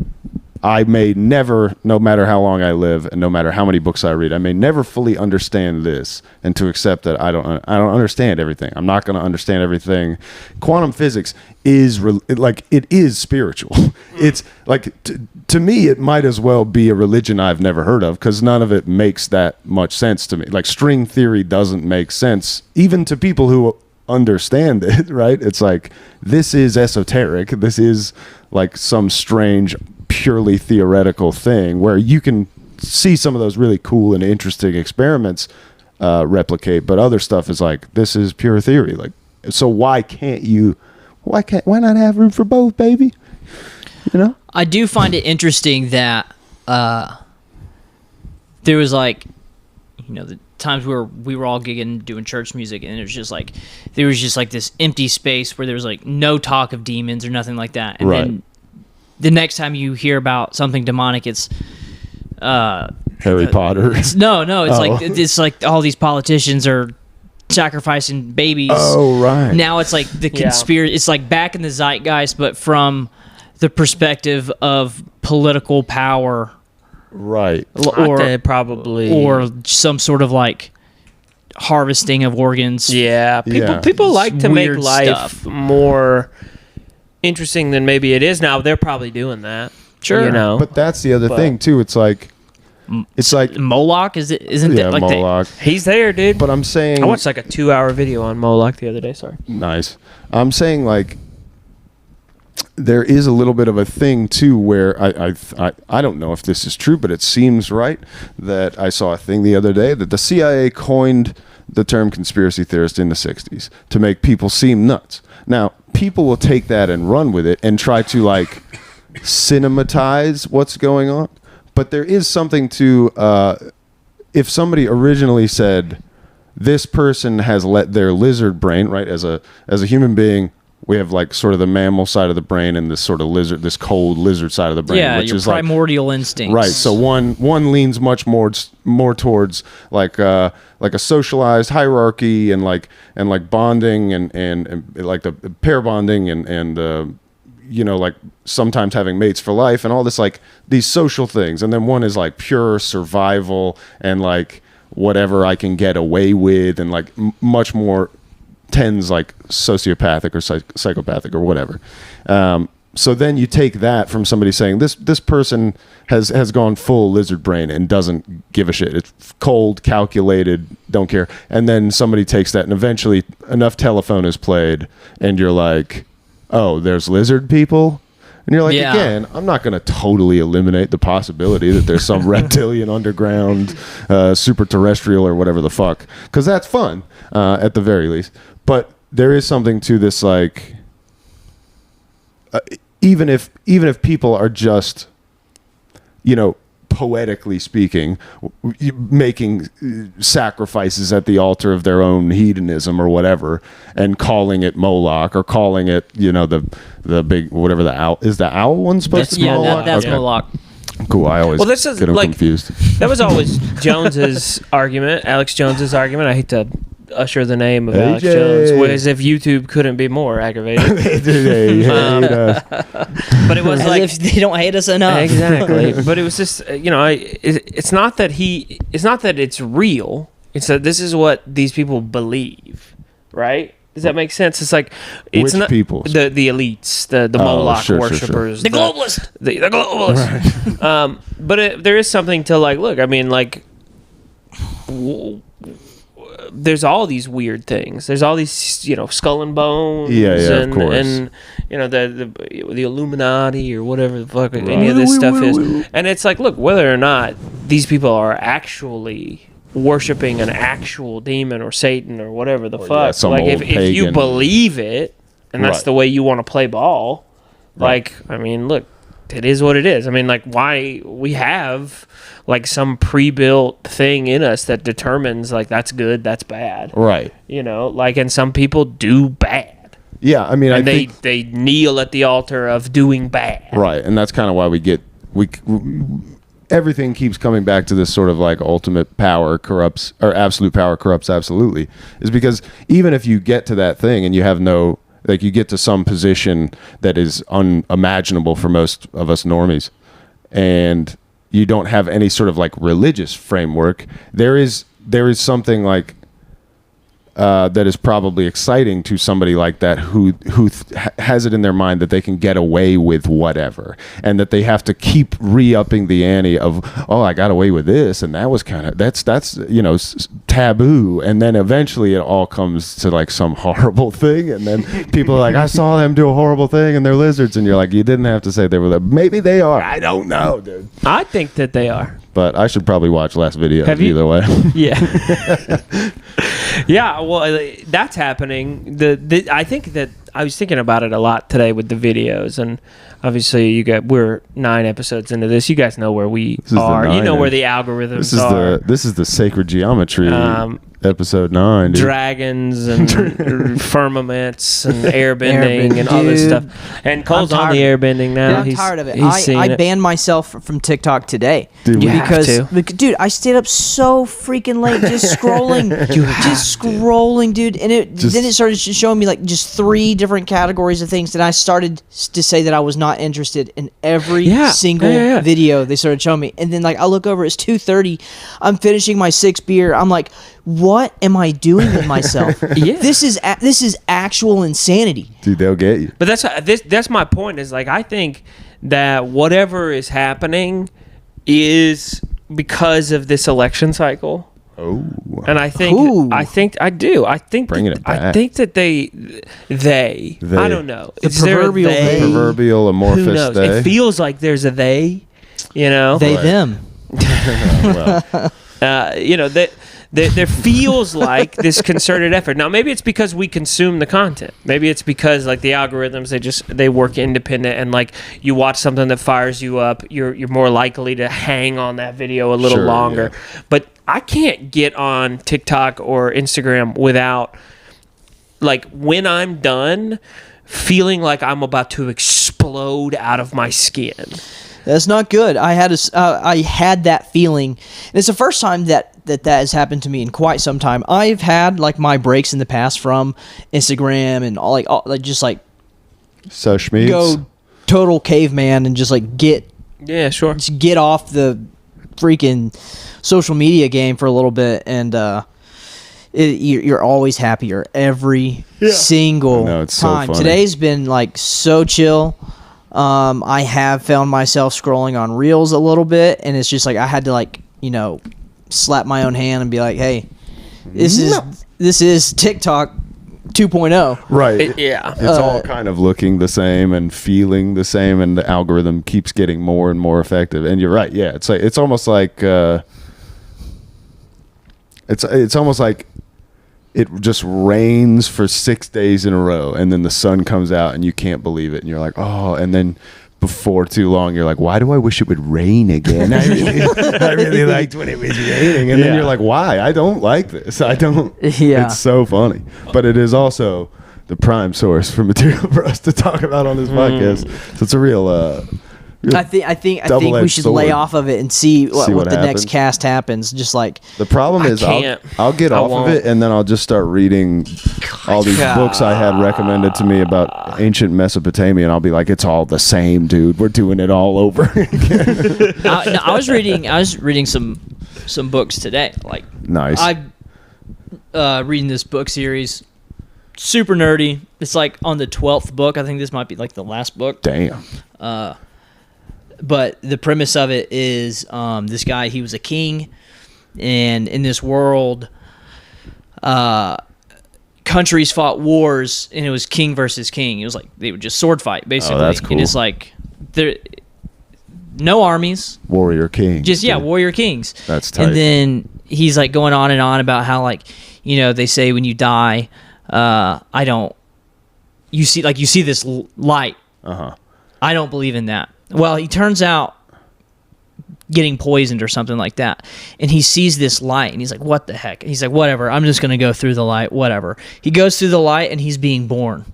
I may never, no matter how long I live and no matter how many books I read, I may never fully understand this, and to accept that I don't understand everything. I'm not going to understand everything. Quantum physics is it is spiritual. It's like to me, it might as well be a religion I've never heard of, because none of it makes that much sense to me. Like string theory doesn't make sense even to people who understand it, right? It's like, this is esoteric. This is like some strange, purely theoretical thing where you can see some of those really cool and interesting experiments replicate, but other stuff is like, this is pure theory. Like, so why not have room for both, baby? You know? I do find it interesting that there was like, you know, the times where we were all gigging doing church music, and it was just like there was just like this empty space where there was like no talk of demons or nothing like that. And then the next time you hear about something demonic, it's Harry Potter. It's like all these politicians are sacrificing babies. Oh, right. Now it's like the conspiracy. It's like back in the zeitgeist, but from the perspective of political power. Right. Or some sort of like harvesting of organs. Yeah. People like to make life more interesting than maybe it is now. They're probably doing that. Sure. You know? But that's the other thing too. It's like Moloch, isn't it like Moloch. He's there, dude. But I'm saying, I watched like a 2-hour video on Moloch the other day. Sorry. Nice. I'm saying like there is a little bit of a thing too where I don't know if this is true, but it seems right that I saw a thing the other day that the CIA coined the term conspiracy theorist in the 60s to make people seem nuts. Now, people will take that and run with it and try to like cinematize what's going on. But there is something to, if somebody originally said, this person has let their lizard brain, right, as a human being, we have like sort of the mammal side of the brain and this sort of this cold lizard side of the brain, which your is primordial instincts. Right. So one leans much more towards like a socialized hierarchy and like bonding and like the pair bonding and you know, like sometimes having mates for life and all this, like these social things. And then one is like pure survival and like whatever I can get away with and like much more tends like sociopathic or psychopathic or whatever. So then you take that from somebody saying this person has gone full lizard brain and doesn't give a shit. It's cold, calculated, don't care. And then somebody takes that and eventually enough telephone is played and you're like, oh, there's lizard people? And you're like, again, I'm not going to totally eliminate the possibility that there's some reptilian underground super terrestrial or whatever the fuck, because that's fun at the very least. But there is something to this, like, even if people are just, you know, poetically speaking, making sacrifices at the altar of their own hedonism or whatever, and calling it Moloch or calling it, you know, the big whatever the owl is. The owl one supposed to be Moloch? That's okay. Moloch. Cool. I always get them confused. That was always Jones's argument, Alex Jones's argument. I hate to usher the name of Alex Jones, was if YouTube couldn't be more aggravated. But it was as like, if they don't hate us enough. Exactly. But it was just, you know, it's not that it's real. It's that this is what these people believe, right? Does that make sense? It's like it's which not people, the elites, the Moloch worshippers, the globalists, the globalists. Right. But there is something to like. Look, I mean, like. There's all these weird things. There's all these, you know, skull and bones. Of course. And you know the Illuminati or whatever the fuck any of this stuff is. And it's like, look, whether or not these people are actually worshiping an actual demon or Satan or whatever the fuck. Yeah, like if you believe it and that's the way you want to play ball, like I mean, look, it is what it is. I mean, like, why we have like some pre-built thing in us that determines like that's good, that's bad. Right. You know, like, and some people do bad. Yeah, I mean, and they kneel at the altar of doing bad. Right, and that's kind of why everything keeps coming back to this sort of like ultimate power corrupts, or absolute power corrupts absolutely, is because even if you get to that thing and you have no, like, you get to some position that is unimaginable for most of us normies, and you don't have any sort of like religious framework, there is something like that is probably exciting to somebody like that who has it in their mind that they can get away with whatever, and that they have to keep re-upping the ante of, oh, I got away with this, and that was kind of that's taboo, and then eventually it all comes to like some horrible thing, and then people are like, I saw them do a horrible thing and they're lizards, and you're like, you didn't have to say they were. Maybe they are. I don't know, dude. I think that they are. But I should probably watch less videos either way. Yeah. Yeah, well, that's happening. I think that I was thinking about it a lot today with the videos, and obviously we're 9 episodes into this. You guys know where we are. You know where the algorithms are. This is the sacred geometry. Episode 9, dude. Dragons and firmaments and airbending and all this stuff. And Cole's on the airbending now. Yeah, I'm tired of it. I banned myself from TikTok today. Dude, dude, I stayed up so freaking late just scrolling. Scrolling, dude. And then it started showing me like just 3 different categories of things. And I started to say that I was not interested in every single video they started showing me. And then like I look over, it's 2:30. I'm finishing my 6th beer. I'm like, what am I doing with myself? This is actual insanity, dude. They'll get you. But that's my point. Is like, I think that whatever is happening is because of this election cycle. Oh, and I think bringing it back. I think that they I don't know. Proverbial amorphous. Who knows? It feels like there's a they. You know, them. You know that. There feels like this concerted effort. Now, maybe it's because we consume the content. Maybe it's because like the algorithms, they work independent, and like you watch something that fires you up, you're more likely to hang on that video a little longer. Yeah. But I can't get on TikTok or Instagram without, like, when I'm done, feeling like I'm about to explode out of my skin. That's not good. I had that feeling, and it's the first time that has happened to me in quite some time. I've had like my breaks in the past from Instagram and all just like social media, go total caveman and just like get off the freaking social media game for a little bit, and you're always happier every single time. So Today's been like so chill. I have found myself scrolling on Reels a little bit, and it's just like I had to like, slap my own hand and be like, hey, this is TikTok 2.0. Right. It's all kind of looking the same and feeling the same, and the algorithm keeps getting more and more effective. And you're right. Yeah. It's almost like it's almost like it just rains for 6 days in a row, and then the sun comes out and you can't believe it, and you're like, oh, and then before too long you're like, why do I wish it would rain again? I really liked when it was raining, and then you're like, why? I don't like this. I don't. It's so funny, but it is also the prime source for material for us to talk about on this podcast. So it's a real I think we should lay off of it and see what the next cast happens. Just like the problem is, I'll get off of it, and then I'll just start reading all these books I had recommended to me about ancient Mesopotamia, and I'll be like, it's all the same, dude. We're doing it all over again. I was reading some books today. Like, nice. I'm reading this book series. Super nerdy. It's like on the 12th book. I think this might be like the last book. Damn. But the premise of it is this guy, he was a king, and in this world, countries fought wars, and it was king versus king. It was like they would just sword fight, basically. Oh, that's cool. And it's like there no armies. Warrior kings. Just, warrior kings. That's tight. And then he's like going on and on about how, like, they say when you die, you see this light. Uh-huh. I don't believe in that. Well, he turns out getting poisoned or something like that, and he sees this light, and he's like, what the heck? And he's like, whatever, I'm just gonna go through the light, whatever. He goes through the light, and he's being born.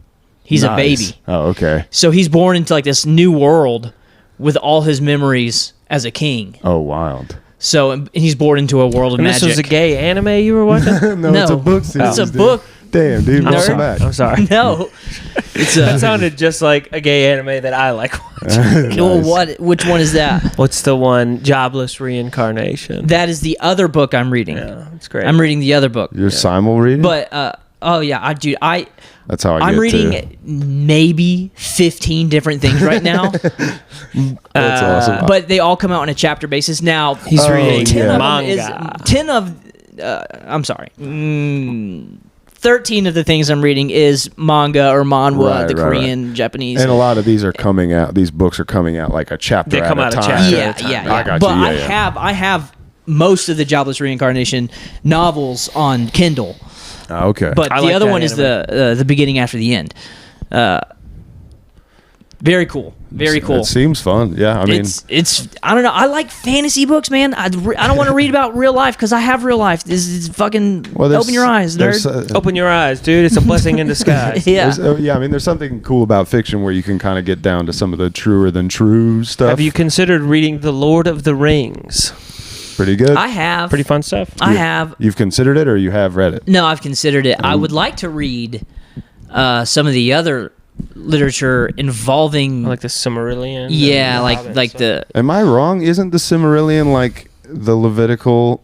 He's a baby. Oh, okay. So he's born into like this new world with all his memories as a king. Oh, wild. So he's born into a world of magic. This was a gay anime you were watching? No, it's a book series. It's a book. Damn, dude, welcome back. I'm sorry. No, that sounded just like a gay anime that I like watching. Nice. Well, which one is that? What's the one? Jobless Reincarnation. That is the other book I'm reading. Yeah, it's great. I'm reading the other book. You're simul reading? But that's how I'm reading maybe 15 different things right now. That's awesome. But they all come out on a chapter basis. Now he's reading 10 of manga. 10 of 13 of the things I'm reading is manga or manhwa, Korean, Japanese. And a lot of these are coming out. These books are coming out like a chapter They come at out a a time. chapter. Yeah. I got but you. I have most of the Jobless Reincarnation novels on Kindle. Okay. But I the like other that one is anime. the beginning after the end. Very cool. Very cool. It seems fun. Yeah, I mean, it's I don't know. I like fantasy books, man. I don't want to read about real life because I have real life. This is fucking open your eyes, nerd. Open your eyes, dude. It's a blessing in disguise. Yeah. I mean, there's something cool about fiction where you can kind of get down to some of the truer than true stuff. Have you considered reading The Lord of the Rings? Pretty good. I have. Pretty fun stuff. I have. You've considered it, or you have read it? No, I've considered it. I would like to read some of the other literature involving Like the Silmarillion. yeah, and like the Am I wrong? Isn't the Silmarillion like the Levitical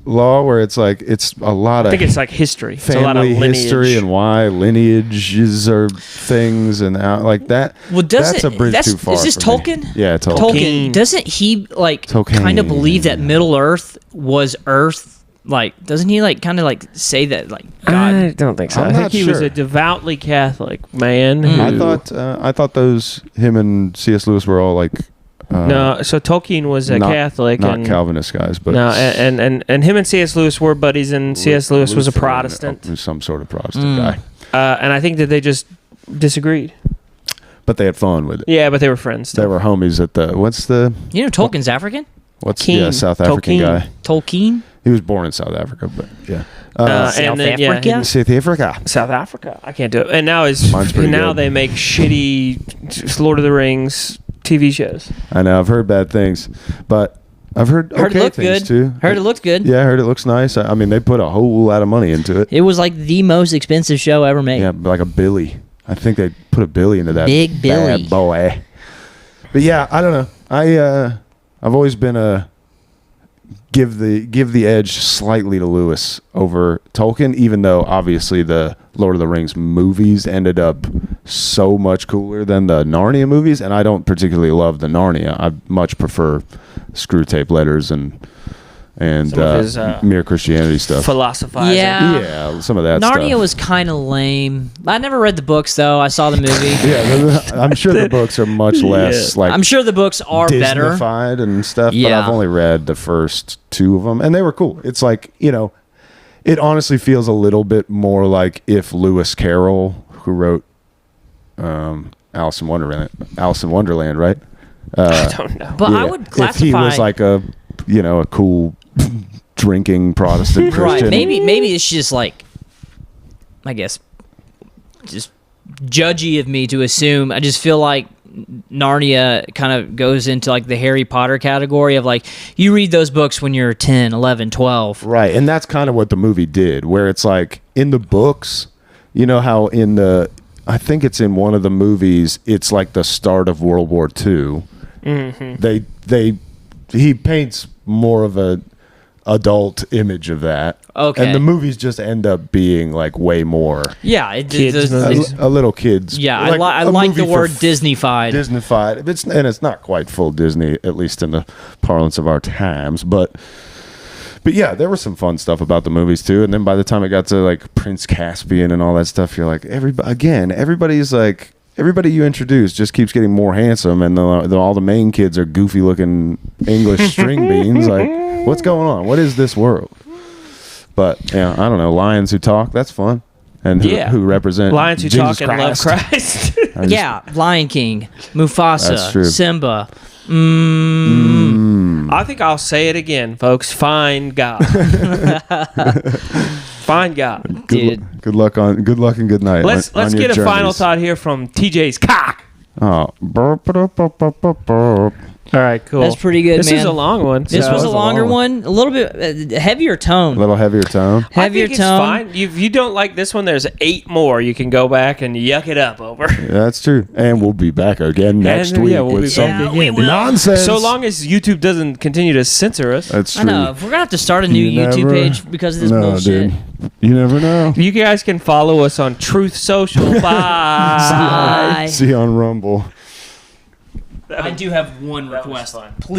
law, where it's like it's a lot of I think it's like history. It's a lot of family lineage. history and why lineages are things and how, like that. well, That's a bridge too far. Is this for me. Tolkien? Yeah, Tolkien. Tolkien. Doesn't he like Tolkien. kind of believe that Middle Earth was Earth? Like, doesn't he like kind of like say that like God? I don't think so. I'm I think not he was sure. a devoutly Catholic man. I thought those him and C.S. Lewis were all like No, so Tolkien was a Catholic, not and Calvinist guys, but no, and him and C.S. Lewis were buddies, and C.S. Lewis was a Lutheran, Protestant, some sort of Protestant guy. and I think that they just disagreed. But they had fun with it. Yeah, but they were friends. They were homies at the You know, Tolkien's African. South African Tolkien. guy. Tolkien. He was born in South Africa, but yeah. and then, yeah, Africa? South Africa. South Africa. I can't do it. And now Mine's pretty good. they make shitty Lord of the Rings TV shows. I know. I've heard bad things, but I've heard Heard okay it looked things good. too. Heard it looked good. Yeah, I heard it looks nice. I mean, they put a whole lot of money into it. It was like the most expensive show ever made. Yeah, like a Billy. I think they put a Billy into that Big Billy. bad boy. But yeah, I don't know. I've always been a give the edge slightly to Lewis over Tolkien, even though obviously the Lord of the Rings movies ended up so much cooler than the Narnia movies, and I don't particularly love the Narnia. I much prefer Screw Tape Letters and Some of his, Mere Christianity stuff. Philosophizing. Yeah. Some of that stuff. Narnia was kind of lame. I never read the books though. I saw the movie. Yeah, I'm sure the books are much less like I'm sure the books are better. Disney-fied and stuff, but Yeah. I've only read the first two of them, and they were cool. It's like, it honestly feels a little bit more like if Lewis Carroll, who wrote Alice in Wonderland, right? I don't know. But I would classify. if he was like a cool drinking Protestant Christian. Right. Maybe it's just like, I guess, just judgy of me to assume. I just feel like Narnia kind of goes into like the Harry Potter category of like, you read those books when you're 10, 11, 12. Right, and that's kind of what the movie did, where it's like in the books, you know how I think it's in one of the movies, it's like the start of World War II. Mm-hmm. He paints more of a adult image of that. Okay. And the movies just end up being like way more Yeah, a little kids. yeah. I like the word Disney-fied. Disney-fied. It's not quite full Disney, at least in the parlance of our times, but yeah, there was some fun stuff about the movies too. And then by the time it got to like Prince Caspian and all that stuff, you're like, everybody's like, everybody you introduce just keeps getting more handsome, and all the main kids are goofy looking English string beans. Like, what's going on? What is this world? But yeah, I don't know. Lions who talk, that's fun. and who represent lions who Jesus talk and love Christ. Lion King, Mufasa, Simba. I think I'll say it again, folks. Find God. Find God. Good luck and good night. Let's get a final thought here from TJ's cock. Oh. All right, cool. That's pretty good, This man. is a long one. This was a longer one. A little bit heavier tone. A little heavier tone. Heavier It's tone. fine. If you don't like this one, there's 8 more you can go back and yuck it up over. Yeah, that's true. And we'll be back again next week with some nonsense. So long as YouTube doesn't continue to censor us. That's true. I know. If we're gonna have to start a new YouTube page because of this bullshit. Dude. You never know. You guys can follow us on Truth Social. Bye. See you on Rumble. I do have one request. Please.